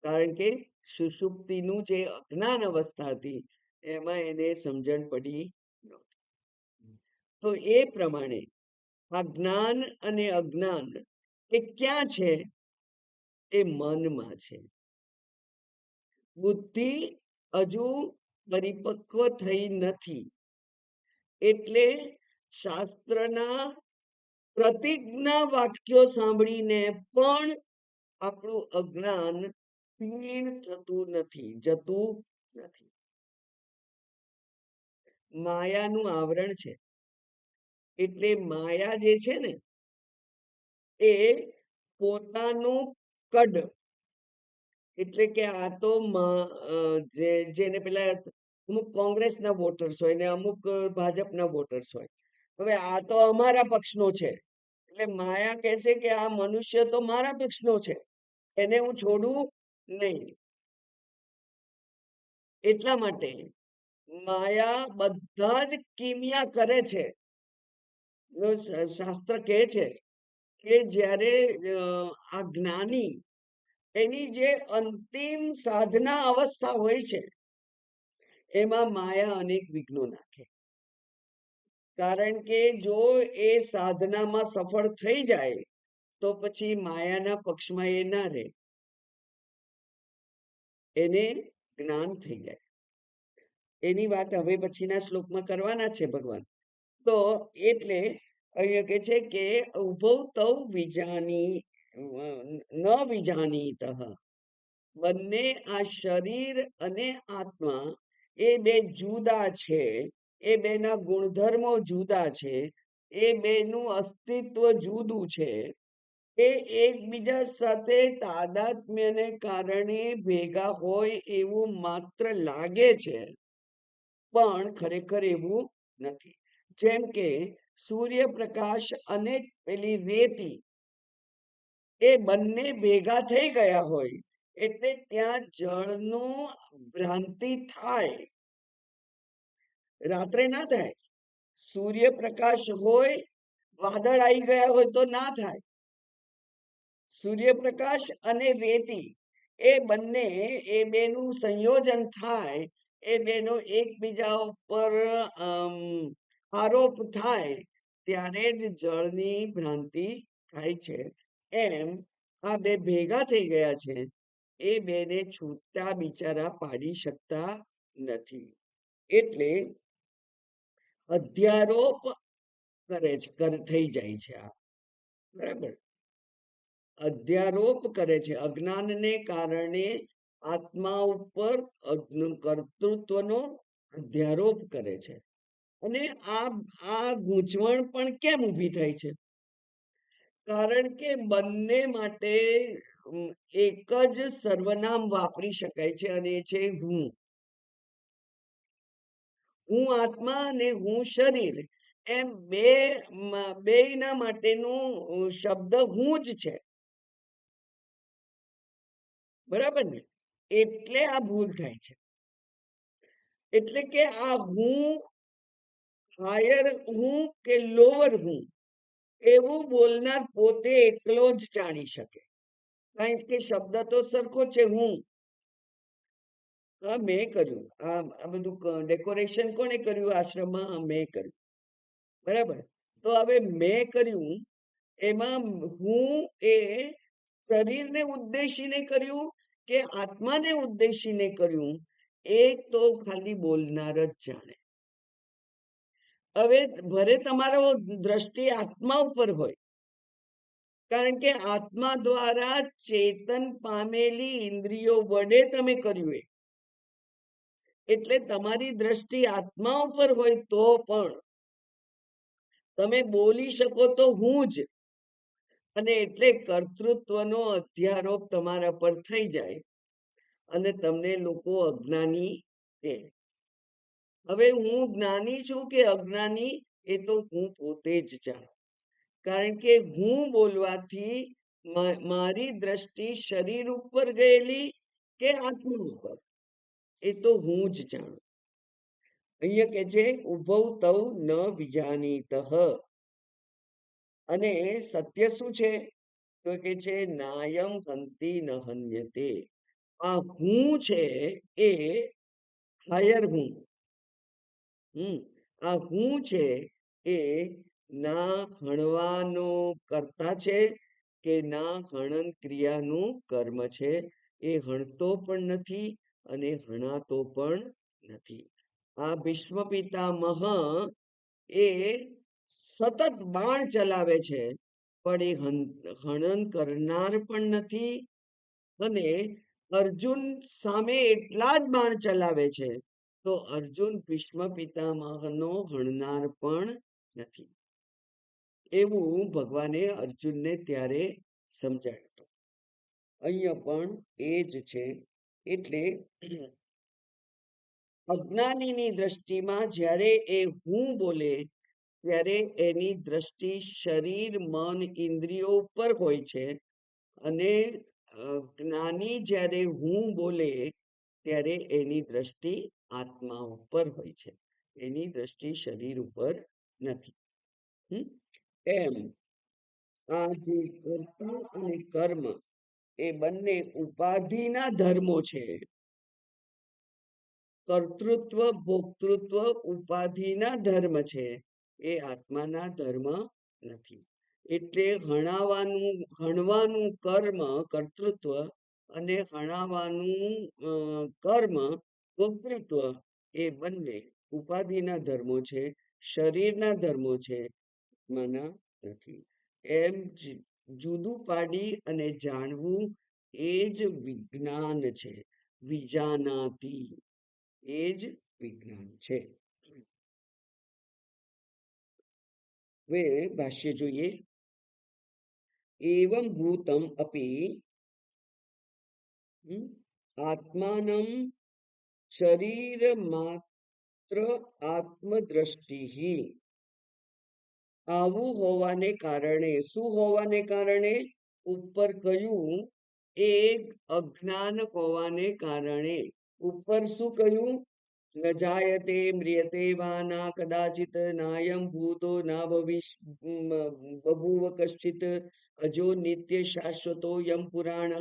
કારણ કે સુષુપ્તિનું જે અજ્ઞાન અવસ્થા હતી એમાં એને સમજણ પડી નહોતી. તો એ પ્રમાણે આ જ્ઞાન અને અજ્ઞાન એ ક્યાં છે? એ મનમાં છે. બુદ્ધિ હજુ પરિપક્વ થઈ નથી. એટલે શાસ્ત્રના પ્રતિજ્ઞા વાક્યો સાંભળીને પણ આપણું અજ્ઞાન ક્ષીણ થતું નથી, જતું નથી. માયાનું આવરણ છે. એટલે માયા જે છે ને એ પોતાનું કડ, એટલે કે આ તો જેને પેલા અમુક કોંગ્રેસના વોટર્સ હોય ને અમુક ભાજપના વોટર્સ હોય. હવે આ તો અમારા પક્ષનો છે. એટલે માયા કહે છે કે આ મનુષ્ય તો મારા પક્ષનો છે, એને હું છોડું નહીં. એટલા માટે માયા બધા જ કિમિયા કરે છે. શાસ્ત્ર કહે છે કે જ્યારે આ જ્ઞાની એની જે અંતિમ સાધના અવસ્થા હોય છે એમાં માયા અનેક વિઘ્નો નાખે. કારણ કે જો એ સાધનામાં સફળ થઈ જાય તો પછી માયાના પક્ષમાં એ ના રહે, એને જ્ઞાન થઈ જાય. એની વાત હવે પછીના શ્લોકમાં કરવાના છે ભગવાન. તો એટલે અહીંયા કે છે કે ઉભૌ તૌ વિજાની ન વિજાનીતઃ, બંને આ શરીર અને આત્મા એ બે જુદા છે, એ બેના ગુણધર્મો જુદા છે, એ બેનું અસ્તિત્વ જુદું છે. એ એકબીજા સાથે તાદાત્મ્યને કારણે ભેગા હોય એવું માત્ર લાગે છે, પણ ખરેખર એવું નથી. જેમ કે સૂર્યપ્રકાશ અને પેલી રેતી એ બંને ભેગા થઈ ગયા હોય એટલે ત્યાં જળનું ભ્રાંતિ થાય, રાત્રે ના થાય. સૂર્યપ્રકાશ હોય, વાદળ આવી ગયા હોય તો ના થાય. સૂર્યપ્રકાશ અને રેતી એ બંને, એ બેનું સંયોજન થાય, એ બેનો એકબીજા ઉપર આરોપ થાય ત્યારે જ જળની ભ્રાંતિ થાય છે. એમ આ બે ભેગા થઈ ગયા છે, એ બેને છૂટા બિચારા પાડી શકતા નથી. એટલે અધ્યારોપ કરે છે, થઈ જાય છે આ. બરાબર, અધ્યારોપ કરે છે. અજ્ઞાનને કારણે આત્મા ઉપર કર્તૃત્વનો અધ્યારોપ કરે છે. અને આ ગૂંચવણ પણ કેમ ઊભી થાય છે? કારણ કે બંને માટે એક જ સર્વનામ વાપરી શકાય છે અને એ છે હું. હું આત્મા અને હું શરીર, એમ બેયના માટેનું શબ્દ હું જ છે. બરાબર ને? એટલે આ ભૂલ થાય છે. એટલે કે આ હું, હાયર હું કે લોઅર હું, એવું બોલનાર પોતે એકલો જ જાણી શકે. કારણ કે શબ્દ તો સરખો છે, હું. મેં કર્યું, આ બધું ડેકોરેશન કોને કર્યું આશ્રમમાં? મેં કર્યું. બરાબર, તો હવે મેં કર્યું એમાં હું એ શરીરને ઉદ્દેશીને કર્યું કે આત્માને ઉદ્દેશીને કર્યું, એ તો ખાલી બોલનાર જ જાણે. હવે ભલે તમારો દ્રષ્ટિ આત્મા ઉપર હોય, કારણ કે આત્મા દ્વારા ચેતન પામેલી ઇન્દ્રિયો વડે તમે કર્યું, એટલે તમારી દ્રષ્ટિ આત્મા ઉપર હોય તો પણ તમે બોલી શકો તો હું જ, અને એટલે કર્તૃત્વનો અધ્યારોપ તમારા પર થઈ જાય અને તમને લોકો અજ્ઞાની કહે. હવે હું જ્ઞાની છું કે અજ્ઞાની, એ તો હું પોતે જ જાણું. કારણ કે હું બોલવાથી મારી દ્રષ્ટિ શરીર ઉપર ગયેલી કે આત્મા ઉપર, એ તો હું જ જાણું. અહીંયા કે છે ઉભૌ તૌ ન વિજાનીતઃ. અને સત્ય શું છે? તો કે છે નાયમ હંતિ ન હન્યતે. આ હું છે એ હાયર હું. આ હું છે એ ના હણવાનો કર્તા છે કે ના હણન ક્રિયાનું કર્મ છે. એ હણતો પણ નથી અને હણાતો પણ નથી. આ ભીષ્મ પિતામહ એ સતત બાણ ચલાવે છે, પણ એ હનન કરનાર પણ નથી અને અર્જુન સામે એટલા જ બાણ ચલાવે છે તો અર્જુન ભીષ્મ પિતામહનો હણનાર પણ નથી. એવું ભગવાને અર્જુનને ત્યારે સમજાવ્યું હતું. અહીંયા પણ એ જ છે. એટલે અજ્ઞાનીની દ્રષ્ટિમાં જ્યારે એ હું બોલે ત્યારે એની દ્રષ્ટિ શરીર, મન, ઇન્દ્રિયો ઉપર હોય છે અને જ્ઞાની જ્યારે હું બોલે ત્યારે એની દ્રષ્ટિ આત્મા ઉપર હોય છે. એની દ્રષ્ટિ શરીર ઉપર નથી. એમ આ જે કર્તા અને કર્મ એ બંને ઉપાધિના ધર્મો છે. કર્તૃત્વ, ભોક્તૃત્વ ઉપાધિના ધર્મ છે, એ આત્માના ધર્મ નથી. એટલે હણવાનું કર્મ કર્તૃત્વ અને હણાવાનું કર્મ ભોક્તૃત્વ એ બંને ઉપાધિના ધર્મો છે, શરીરના ધર્મો છે, આત્માના નથી. એમ જુદું પાડી અને જાણવું એ જ વિજ્ઞાન છે. વિજાનાતી એ જ વિજ્ઞાન છે. હવે ભાષ્ય જોઈએ. એવં ભૂતમ અપી આત્માનમ શરીર માત્ર આત્મદ્રષ્ટિ. આવું હોવાને કારણે, શું હોવાને કારણે? ઉપર કહ્યું એ અજ્ઞાન હોવાને કારણે. ઉપર શું કહ્યું? ન જાયતે મ્રિયતે વા ના કદાચિત નાયમ ભૂતો ના બભૂવ કશ્ચિત અજો નિત્ય શાશ્વતો યમ પુરાણ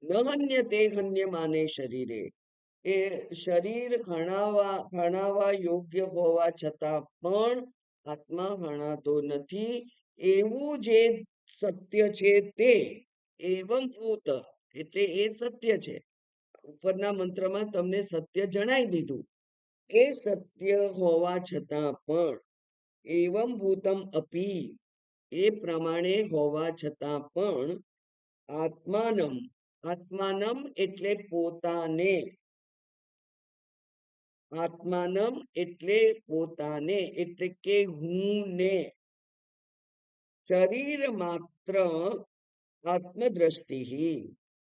ન હન્યતે હન્યમાને શરીરે. એ શરીર હણાવા યોગ્ય હોવા છતાં પણ આત્મા હણાતો નથી, એવું જે સત્ય છે તે એવં ભૂત એટલે એ સત્ય છે. ઉપરના મંત્રમાં તમને સત્ય જણાવી દીધું. એ સત્ય હોવા છતાં પણ એવં ભૂતમ અપી એ પ્રમાણે હોવા છતાં પણ આત્માનમ એટલે પોતાને, આત્માનમ એટલે પોતાને એટલે કે હું ને શરીર માત્ર આત્મદ્રષ્ટિ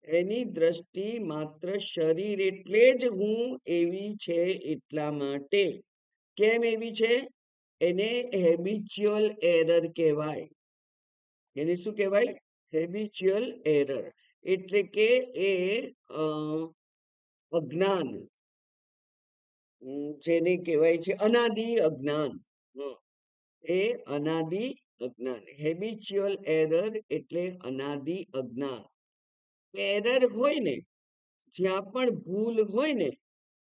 એની દ્રષ્ટિ માત્ર શરીર એટલે જ હું એવી છે એટલા માટે. કેમ એવી છે? એને હેબિચ્યુઅલ એરર કહેવાય. એને શું કહેવાય? હેબિચ્યુઅલ એરર એટલે કે એ અજ્ઞાન, જેને કહેવાય છે અનાદિ અજ્ઞાન. એ અનાદિ અજ્ઞાન. હેબિચ્યુઅલ એરર એટલે અનાદિ અજ્ઞાન. એરર હોય ને, જ્યાં પણ ભૂલ હોય ને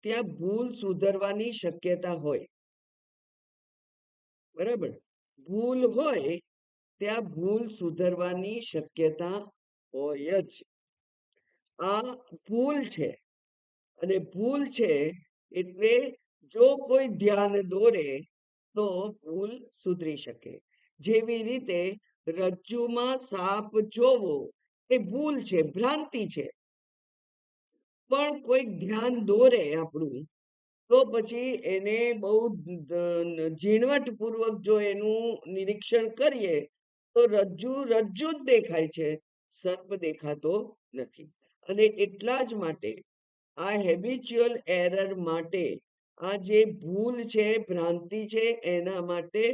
ત્યાં ભૂલ સુધરવાની શક્યતા હોય. બરાબર? ભૂલ હોય ત્યાં ભૂલ સુધરવાની શક્યતા હોય જ. આ ભૂલ છે અને ભૂલ છે એટલે જો કોઈ ધ્યાન દોરે તો ભૂલ સુધરી શકે. જેવી રીતે રજ્જુમાં સાપ જોવો એ ભૂલ છે, ભ્રાંતિ છે, પણ કોઈ ધ્યાન દોરે આપણું તો પછી એને બહુ ઝીણવટપૂર્વક જો એનું નિરીક્ષણ કરીએ તો રજ્જુ જ દેખાય છે, સર્પ દેખાતો નથી. અને એટલા જ માટે આ હેબિચ્યુઅલ એરર માટે, આ જે ભૂલ છે, ભ્રાંતિ છે, એના માટે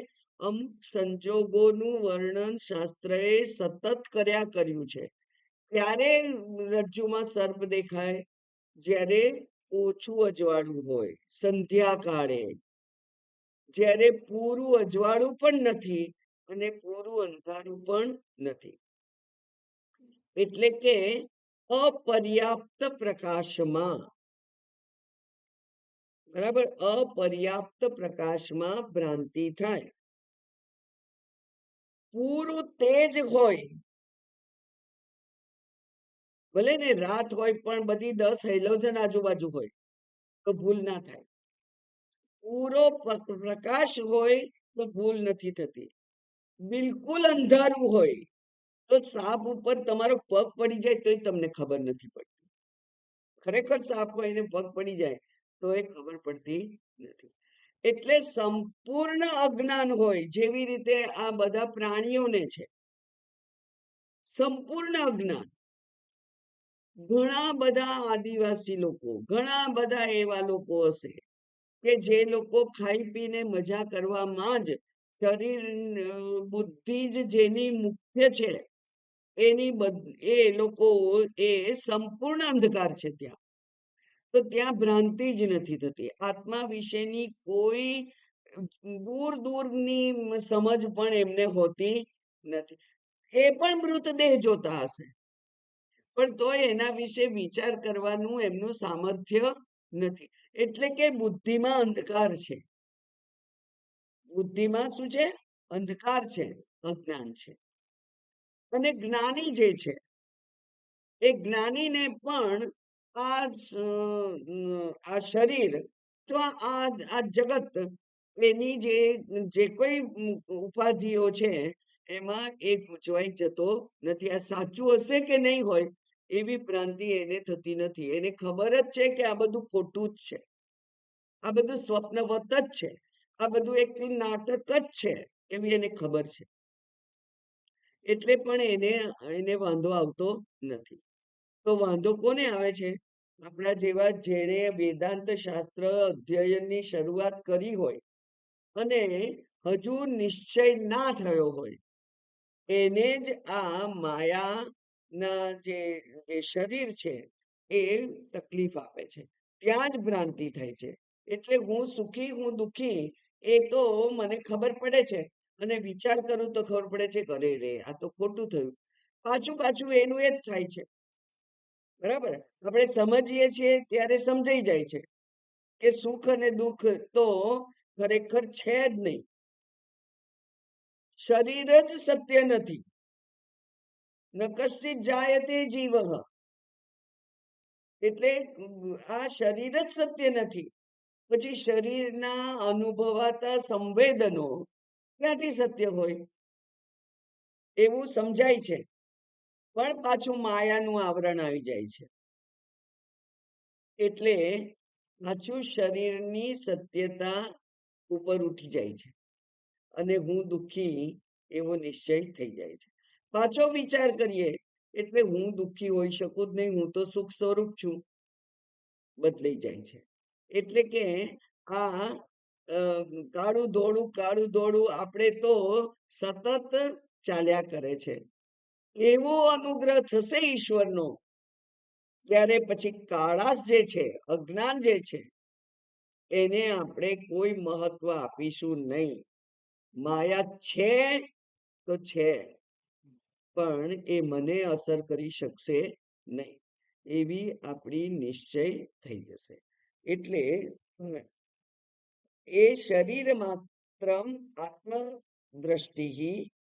અમુક સંજોગોનું વર્ણન શાસ્ત્રએ સતત કર્યું છે. ત્યારે રજ્જુમાં સર્પ દેખાય જ્યારે ઓછું અજવાળું હોય, સંધ્યા કાળે, જ્યારે પૂરું અજવાળું પણ નથી અને પૂરું અંધારું પણ નથી. એટલે કે અપર્યાપ્ત પ્રકાશમાં, બરાબર, અપર્યાપ્ત પ્રકાશમાં ભ્રાંતિ થાય. પૂરું તેજ હોય, ભલે ને રાત હોય પણ બધી 10 હેલોજન આજુબાજુ હોય તો ભૂલ ના થાય. પૂરો પ્રકાશ હોય તો ભૂલ નથી થતી. બિલકુલ અંધારું હોય તો સાપ ઉપર તમારો પગ પડી જાય તોય તમને ખબર નથી પડતી. ખરેખર સાપ હોય એને પગ પડી જાય તો એ ખબર પડતી નથી. એટલે સંપૂર્ણ અજ્ઞાન હોય, જેવી રીતે આ બધા પ્રાણીઓને છે સંપૂર્ણ અજ્ઞાન. ઘણા બધા આદિવાસી લોકો, ઘણા બધા એવા લોકો હશે કે જે લોકો ખાઈ પીને મજા કરવામાં જ શરીર, બુદ્ધિ જ જેની મુખ્ય છે, એ લોકો એ સંપૂર્ણ અંધકાર છે ત્યાં. તો ત્યાં ભ્રાંતિ જ નથી થતી. આત્મા વિશેની કોઈ દૂર દૂરની સમજ પણ એમને હોતી નથી. એ પણ મૃતદેહ જોતા હશે, પણ તોય એના વિશે વિચાર કરવાનું એમનું સામર્થ્ય નથી. એટલે કે બુદ્ધિમાં અંધકાર છે. બુદ્ધિમાં શું છે? અંધકાર છે, અજ્ઞાન છે. અને જ્ઞાની જે છે એ જ્ઞાનીને પણ આ શરીર અથવા આ જગત, એની જે કોઈ ઉપાધિઓ છે એમાં એ ગૂંચવાઈ જતો નથી. આ સાચું હશે કે નહીં હોય એવી ભ્રાંતિ એને થતી નથી. એને ખબર જ છે કે આ બધું ખોટું જ છે, આ બધું સ્વપ્નવત જ છે, આ બધું એક નાટક જ છે, એવી એને ખબર છે. એટલે પણ એને વાંધો આવતો નથી. તો વાંધો કોને આવે છે? આપણા જેવા જેણે વેદાંત શાસ્ત્ર અધ્યયનની શરૂઆત કરી હોય અને હજુ નિશ્ચય ના થયો હોય, એને જ આ માયાના જે શરીર છે એ તકલીફ આપે છે. ત્યાં જ ભ્રાંતિ થાય છે. એટલે હું સુખી, હું દુઃખી, એ તો મને ખબર પડે છે, અને વિચાર કરું તો ખબર પડે છે કે અરે રે, આ તો ખોટું થયું. પાછું પાછું એનું એ જ થાય છે. બરાબર? આપણે સમજીએ છીએ ત્યારે સમજાઈ જાય છે કે સુખ અને દુઃખ તો ખરેખર છે જ નહીં. શરીર જ સત્ય નથી. ન કશ્ચિત જાયતે જીવઃ. એટલે આ શરીર જ સત્ય નથી. પછી શરીરના અનુભવાતા સંવેદનો ક્યાંથી સત્ય હોય? એવું સમજાય છે, પણ પાછું માયાનું આવરણ આવી જાય છે. એટલે પાછું શરીરની સત્યતા ઉપર ઉઠી જાય છે અને હું દુઃખી એવો નિશ્ચય થઈ જાય છે. પાછો વિચાર કરીએ એટલે હું દુઃખી હોઈ શકું જ નહીં, હું તો સુખ સ્વરૂપ છું, બદલાઈ જાય છે. એટલે કે આ કાળું ધોળું આપણે તો સતત ચાલ્યા કરે છે. એવો અનુગ્રહ થશે ઈશ્વરનો, ત્યારે પછી કાળાશ જે છે, અજ્ઞાન જે છે, એને આપણે કોઈ મહત્વ આપીશું નહીં. માયા છે તો છે, પણ એ મને અસર કરી શકશે નહીં, એવી આપણી નિશ્ચય થઈ જશે. એટલે એ શરીર માત્રમ આત્મ દ્રષ્ટિ,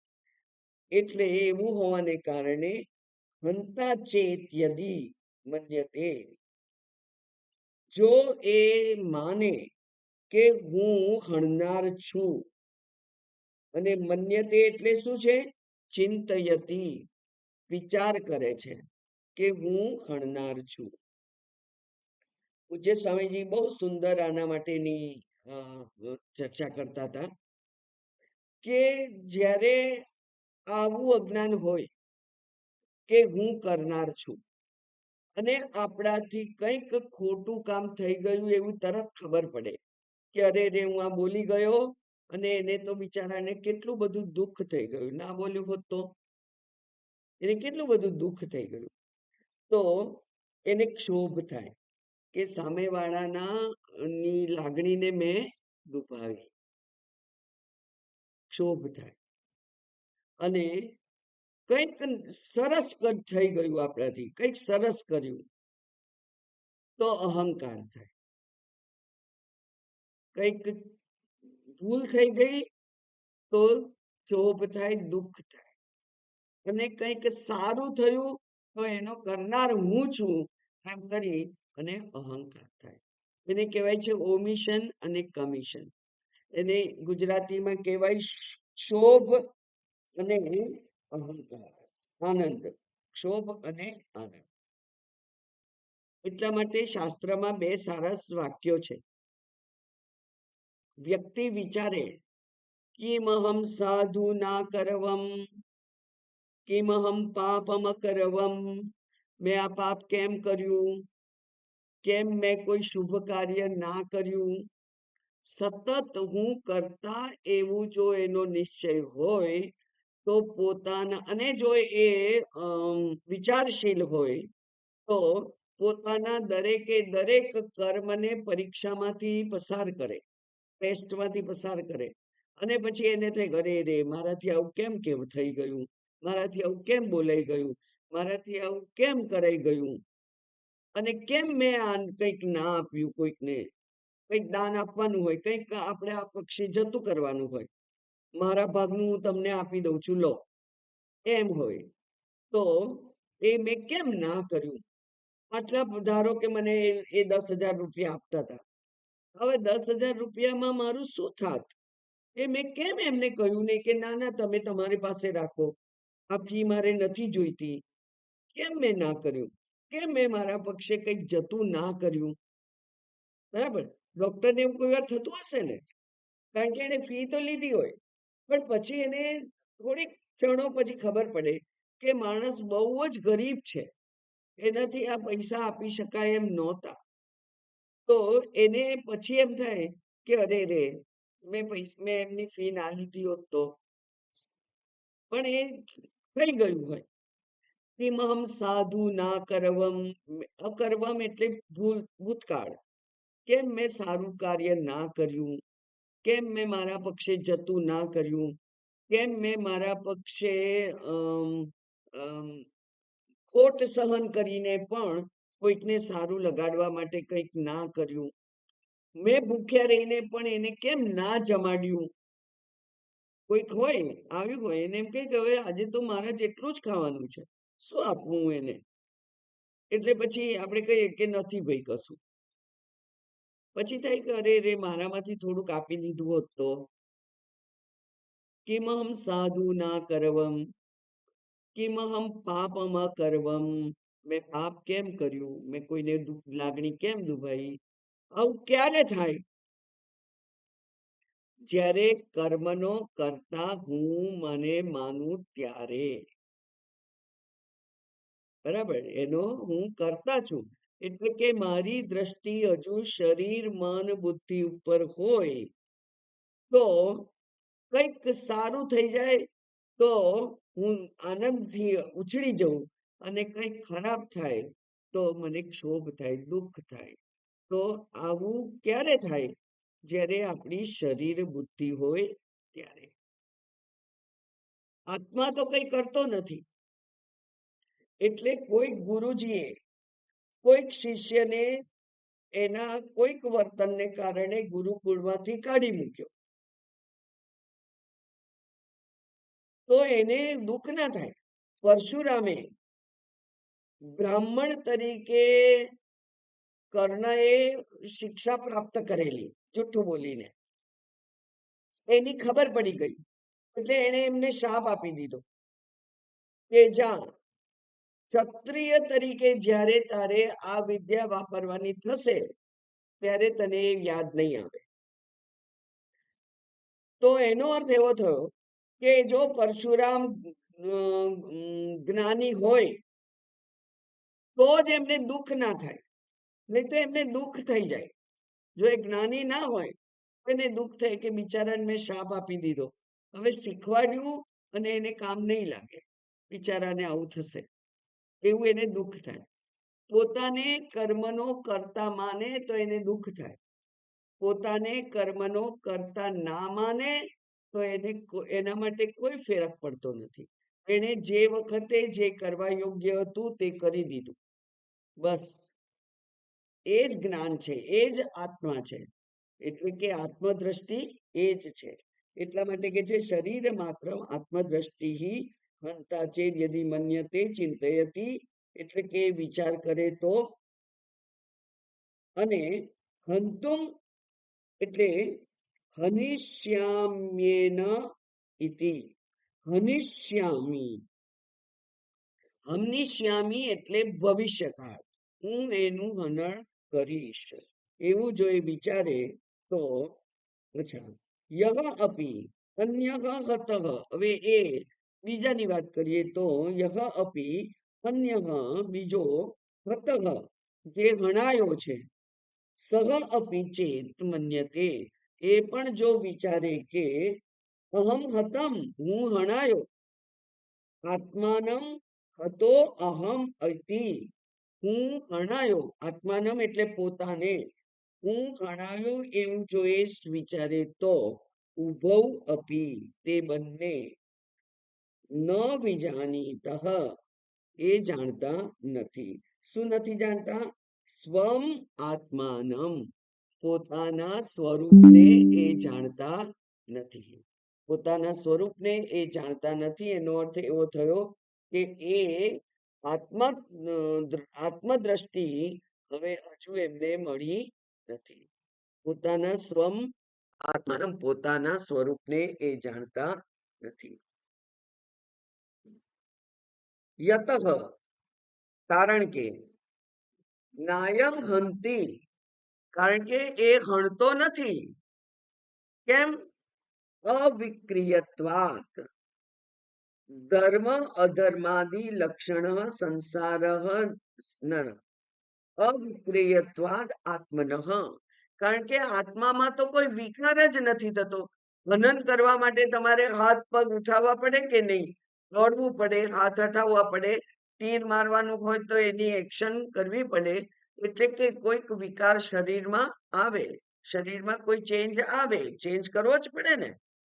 એટલે એવું હોવાને કારણે હંતા ચેત યદિ મન્યતે, જો એ માને કે હું હણનાર છું, અને મન્યતે એટલે શું છે? ચિંતયતી, વિચાર કરે છે કે હું હણનાર છું. પૂજ્ય સ્વામીજી બહુ સુંદર આના માટેની ચર્ચા કરતા હતા કે જ્યારે આવું અજ્ઞાન હોય કે હું કરનાર છું, અને આપણાથી કંઈક ખોટું કામ થઈ ગયું એવું તરત ખબર પડે કે અરે રે, હું આ બોલી ગયો, અને એને તો બિચારાને કેટલું બધું દુઃખ થઈ ગયું, ના બોલ્યું હોત તો એને કેટલું બધું દુઃખ થઈ ગયું. તો એને ક્ષોભ થાય કે સામેવાળાના ની લાગણીને મેં દુભાવી, ક્ષોભ થાય. અને કંઈક સરસ થઈ ગયું આપણાથી, કંઈક સરસ કર્યું તો અહંકાર થાય. કંઈક ભૂલ થઈ ગઈ તો ક્ષોભ થાય, દુઃખ થાય. અને કંઈક સારું થયું તો એનો કરનાર હું છું એમ કરી અને અહંકાર થાય. એને કહેવાય છે ઓમિશન અને કમિશન. એને ગુજરાતીમાં કહેવાય ક્ષોભ અને અહંકાર. આનંદ, ક્ષોભ અને આનંદ. એટલા માટે શાસ્ત્રમાં બે સરસ વાક્યો છે. વ્યક્તિ વિચારે કિમહમ સાધુ ના કરવમ, કિમહમ પાપમ કરવમ, મેં આ પાપ કેમ કર્યું, કેમ મેં કોઈ શુભ કાર્ય ના કર્યું. સતત હું કરતા એવું જો એનો નિશ્ચય હોય તો પોતાના, અને જો એ વિચારશીલ હોય તો પોતાના દરેકે દરેક કર્મને પરીક્ષામાંથી પસાર કરે, ટેસ્ટમાંથી પસાર કરે, અને પછી એને થાય અરે રે મારાથી આવું કેમ કેમ થઈ ગયું, મારાથી આવું કેમ બોલાઈ ગયું, મારાથી આવું કેમ કરાઈ ગયું, અને કેમ મેં આ કંઈક ના આપ્યું કોઈકને, કંઈક દાન આપવાનું હોય, કંઈક આપણે આ પક્ષી જતું કરવાનું હોય, મારા ભાગનું હું તમને આપી દઉં છું, લો, એમ હોય તો એ મેં કેમ ના કર્યું. આટલા ધારો કે મને એ 10,000 રૂપિયા આપતા હતા, હવે 10,000 રૂપિયામાં મારું શું થાત, એ મેં કેમ એમને કહ્યું નહીં કે ના ના તમે તમારી પાસે રાખો, આ ફી મારે નથી જોઈતી, કેમ મેં ના કર્યું, કેમ મેં મારા પક્ષે કંઈક જતું ના કર્યું. બરાબર, ડોક્ટરને એવું કોઈ વાર થતું હશે ને, કારણ કે એને ફી તો લીધી હોય, પણ પછી એને થોડીક ક્ષણો પછી ખબર પડે કે માણસ બહુ જ ગરીબ છે, એનાથી આ પૈસા આપી શકાય એમ નહોતા. તો એને પછી એમ થાય કે અરે રે મેં એમની ફી ના લીધી હોત તો, પણ એ થઈ ગયું હોય. કિમહમ સાધુ ના કરવમ, અકરવમ એટલે ભૂતકાળ, કેમ મેં સારું કાર્ય ના કર્યું, કેમ મેં મારા પક્ષે જતું ના કર્યું, કેમ મેં મારા પક્ષે અમ, અમ, ખોટ સહન કરીને પણ કોઈકને સારું લગાડવા માટે કંઈક ના કર્યું, મેં ભૂખ્યા રહીને પણ એને કેમ ના જમાડ્યું. કોઈક હોય આવ્યું હોય એને એમ કહે કે હવે આજે તો મારે જેટલું જ ખાવાનું છે, શું આપવું હું એને, એટલે પછી આપણે કહીએ કે નથી ભાઈ કશું, પછી થાય કે અરે રે મારામાંથી થોડુંક આપી દીધું હોત તો. કિમહમ સાધુ ના કરવમ, કિમહમ પાપમ કરવમ, મેં પાપ કેમ કર્યું, મેં કોઈને લાગણી કેમ દુભાઈ. આવું ક્યારે થાય, જ્યારે કર્મનો કરતા હું મને માનું ત્યારે. બરાબર, એનો હું કરતા છું, એટલે કે મારી દ્રષ્ટિ હજુ શરીર મન બુદ્ધિ ઉપર હોય તો કંઈક સારું થઈ જાય તો હું આનંદથી ઉછળી જઉં, અને કંઈક ખરાબ થાય તો મને ક્ષોભ થાય, દુઃખ થાય. તો આવું ક્યારે થાય, જ્યારે આપણી શરીર બુદ્ધિ હોય ત્યારે. આત્મા તો કંઈ કરતો નથી, એટલે કોઈક ગુરુજીએ કોઈક શિષ્યને એના કોઈક વર્તનને કારણે ગુરુકુળમાંથી કાઢી મૂક્યો, તો એને દુઃખ ના થાય. પરશુરામે બ્રાહ્મણ તરીકે કર્ણએ શિક્ષા પ્રાપ્ત કરેલી જૂઠું બોલીને, એની ખબર પડી ગઈ, એટલે એને એમને શાપ આપી દીધો કે જા ક્ષત્રિય તરીકે જ્યારે તારે આ વિદ્યા વાપરવાની થશે ત્યારે તને એ યાદ નહીં આવે. તો એનો અર્થ એવો થયો કે જો પરશુરામ જ્ઞાની હોય તો જ એમને દુઃખ ના થાય, નહીં તો એમને દુઃખ થઈ જાય. જો એ જ્ઞાની ના હોય એને દુઃખ થાય કે બિચારાને મેં શાપ આપી દીધો, હવે શીખવાડ્યું અને એને કામ નહીં લાગે, બિચારાને આવું થશે, એવું એને દુઃખ થાય. પોતાને કર્મનો કરતા માને તો એને દુઃખ થાય, પોતાને કર્મનો કરતા ના માને તો એને એના માટે કોઈ ફેરક પડતો નથી. એને જે વખતે જે કરવા યોગ્ય હતું તે કરી દીધું, બસ એ જ જ્ઞાન છે, એ જ આત્મા છે. એટલે કે આત્મદ્રષ્ટિ એ જ છે. એટલા માટે કે છે શરીર માત્ર આત્મદ્રષ્ટિ હંતા ચેદ યદિ મન્યતે ચિંતયતિ, એટલે કે વિચાર કરે તો. અને હંતુમ એટલે હનિશ્યામ્યેન ઇતિ, હનિશ્યામી હમનીશ્યામી એટલે ભવિષ્યકાળ, હું એનું હનન કરીશ, એવું જો એ વિચારે તો અચ્છા યહ અપી અન્યઃ હતઃ, હવે એ બીજાની વાત કરીએ તો યહ અપી અન્યઃ બીજો હતઃ જે હણાયો છે, સહ અપી ચેત મન્યતે એ પણ જો વિચારે કે અહમ હતમ હું હણાયો, આત્માનમ હતો અહમ અતિ હું હણાયો, આત્માનમ એટલે પોતાને, હું હણાયો એવું જો એ વિચારે તો ઉભવ અપી તે બંને ન વિજાનીતઃ એ જાણતા નથી. શું નથી જાણતા? સ્વમ આત્માનમ પોતાના સ્વરૂપને એ જાણતા નથી. પોતાના સ્વરૂપને એ જાણતા નથી એનો અર્થ એવો થયો કે એ આત્મદ્રષ્ટિ હવે હજુ એમને મળી નથી. પોતાના સ્વમ આત્માનમ પોતાના સ્વરૂપને એ જાણતા નથી. યતઃ કારણ કે નાયમ હંતી કારણ કે એ હણતો નથી. કેમ? અવિક્રિયત્વાત ધર્મ અધર્માદિ લક્ષણ સંસાર અવિક્રિયત્વાદ આત્મનઃ કારણ કે આત્મામાં તો કોઈ વિકાર જ નથી થતો. હનન કરવા માટે તમારે હાથ પગ ઉઠાવવા પડે કે નહીં? દોડવું પડે, હાથ હટાવવા પડે, તીર મારવાનું હોય તો એની એક્શન કરવી પડે, એટલે કે કોઈક વિકાર શરીરમાં આવે, શરીરમાં કોઈ ચેન્જ આવે, ચેન્જ કરવો જ પડે ને.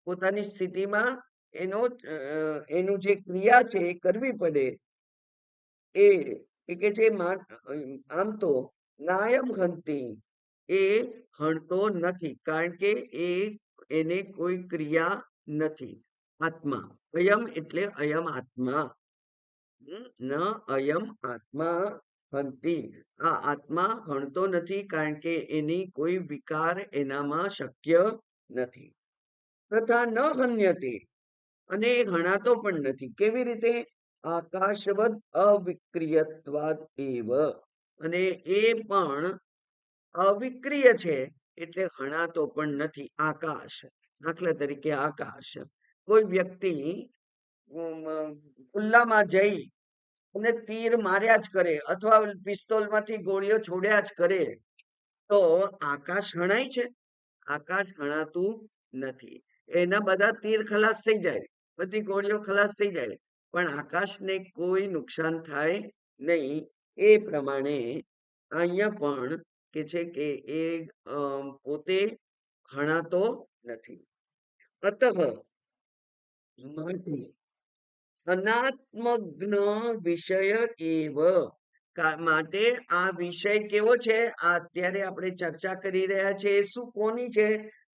પોતાની સ્થિતિમાં એનું જે ક્રિયા છે એ કરવી પડે. એ કે છે આમ તો નાયમ હંતી એ હણતો નથી કારણ કે એને કોઈ ક્રિયા નથી. આત્મા અયમ એટલે અયમ આત્મા ન અયમ આત્મા હંતી આ આત્મા હણતો નથી કારણ કે એની કોઈ વિકાર એનામાં શક્ય નથી. તથા ન હન્યતે અને એ હણાતો પણ નથી. કેવી રીતે? આકાશવદ અવિક્રિયત્વાદ એવ અને એ પણ અવિક્રિય છે એટલે હણાતો પણ નથી. આકાશ દાખલા તરીકે આકાશ કોઈ વ્યક્તિ ખુલ્લામાં જઈ અને તીર માર્યા જ કરે અથવા પિસ્તોલમાંથી ગોળીઓ છોડ્યા જ કરે તો આકાશ હણાય છે? આકાશ હણાતું નથી. એના બધા તીર ખલાસ થઈ જાય, બધી ગોળીઓ ખલાસ થઈ જાય, પણ આકાશને કોઈ નુકસાન થાય નહીં. એ પ્રમાણે અહીંયા પણ કે છે કે એ પોતે હણાતો નથી. અતઃ માટે અનાત્મજ્ઞ વિષય એવ માટે આ વિષય કેવો છે? આ અત્યારે આપણે ચર્ચા કરી રહ્યા છે શું કોની છે?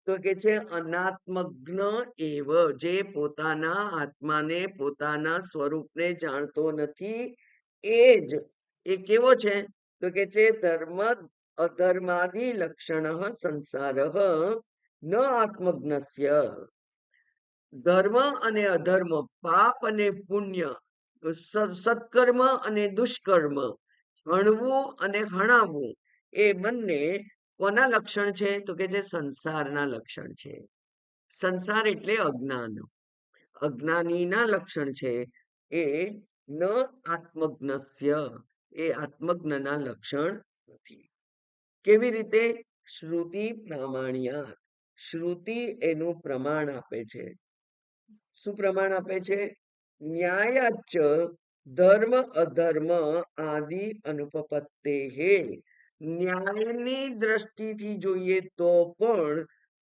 તો કે છે અનાત્મજ્ઞ એવ જે પોતાના આત્માને પોતાના સ્વરૂપને જાણતો નથી એ જ એ કેવો છે? તો કે છે ધર્મ અધર્માદિ લક્ષણ સંસાર ન આત્મજ્ઞસ્ય ધર્મ અને અધર્મ, પાપ અને પુણ્ય, સત્કર્મ અને દુષ્કર્મ, હણવું અને હણાવવું એ બંને કોના લક્ષણ છે? તો કે જે સંસારના લક્ષણ છે. સંસાર એટલે અજ્ઞાન, અજ્ઞાનીના લક્ષણ છે. એ ન આત્મજ્ઞસ્ય એ આત્મજ્ઞના લક્ષણ નથી. કેવી રીતે? શ્રુતિ પ્રામાણ્યાત શ્રુતિ એનું પ્રમાણ આપે છે. શું પ્રમાણ આપે છે? ન્યાયાચ ધર્મ અધર્મ આદિ અનુપપત્તે ન્યાયની દ્રષ્ટિથી જોઈએ તો પણ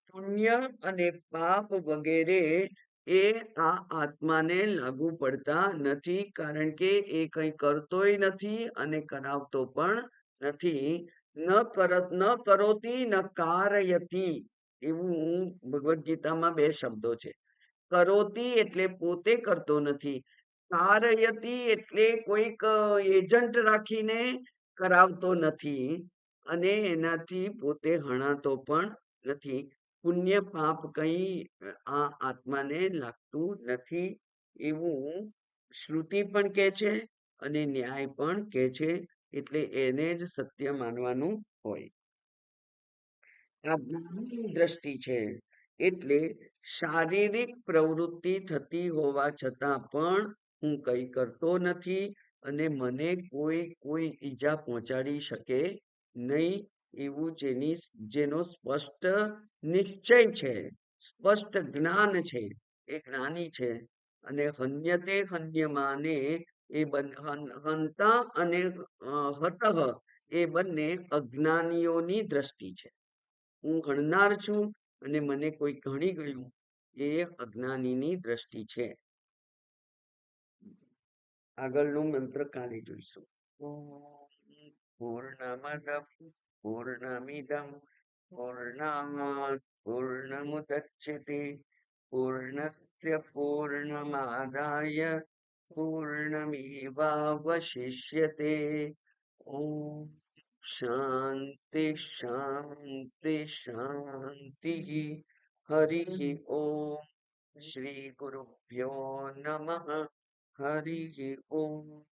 પુણ્ય અને પાપ વગેરે એ આ આત્માને લાગુ પડતા નથી કારણ કે એ કંઈ કરતોય નથી અને કરાવતો પણ નથી. ન કરોતી ન કારયતી એવું ભગવદ્ ગીતામાં બે શબ્દો છે. કરોતી એટલે પોતે કરતો નથી, કારયતી એટલે કોઈક એજન્ટ રાખીને કરાવતો નથી અને એનાથી પોતે હણાતો પણ નથી. પુણ્ય પાપ કંઈ આ આત્માને લાગતું નથી એવું શ્રુતિ પણ કહે છે અને ન્યાય પણ કે છે, એટલે એને જ સત્ય માનવાનું હોય. આ જ્ઞાનની દ્રષ્ટિ છે, એટલે શારીરિક પ્રવૃત્તિ થતી હોવા છતાં પણ હું કંઈ કરતો નથી અને મને કોઈ ઈજા પહોંચાડી શકે નહીં, એવું જેનો સ્પષ્ટ નિશ્ચય છે, સ્પષ્ટ જ્ઞાન છે, એ જ્ઞાની છે. અને હન્યતે હન્યમાને એ હંતા અને હતઃ એ બંને અજ્ઞાનીઓની દ્રષ્ટિ છે. હું ગણનાર છું અને મને કોઈ ગણી ગયું, એ અજ્ઞાનીની દ્રષ્ટિ છે. આગળનું મંત્ર કાલે જોઈશું. પૂર્ણમદ પૂર્ણમિદમ પૂર્ણાત પૂર્ણમુદચ્યતે પૂર્ણસ્ય પૂર્ણમાદાય પૂર્ણમેવાવશિષ્યતે. ઓમ શાંતિ શાંતિ શાંતિ. હરિ ઓમ. શ્રી ગુરુભ્યો નમઃ. હરિ ઓમ.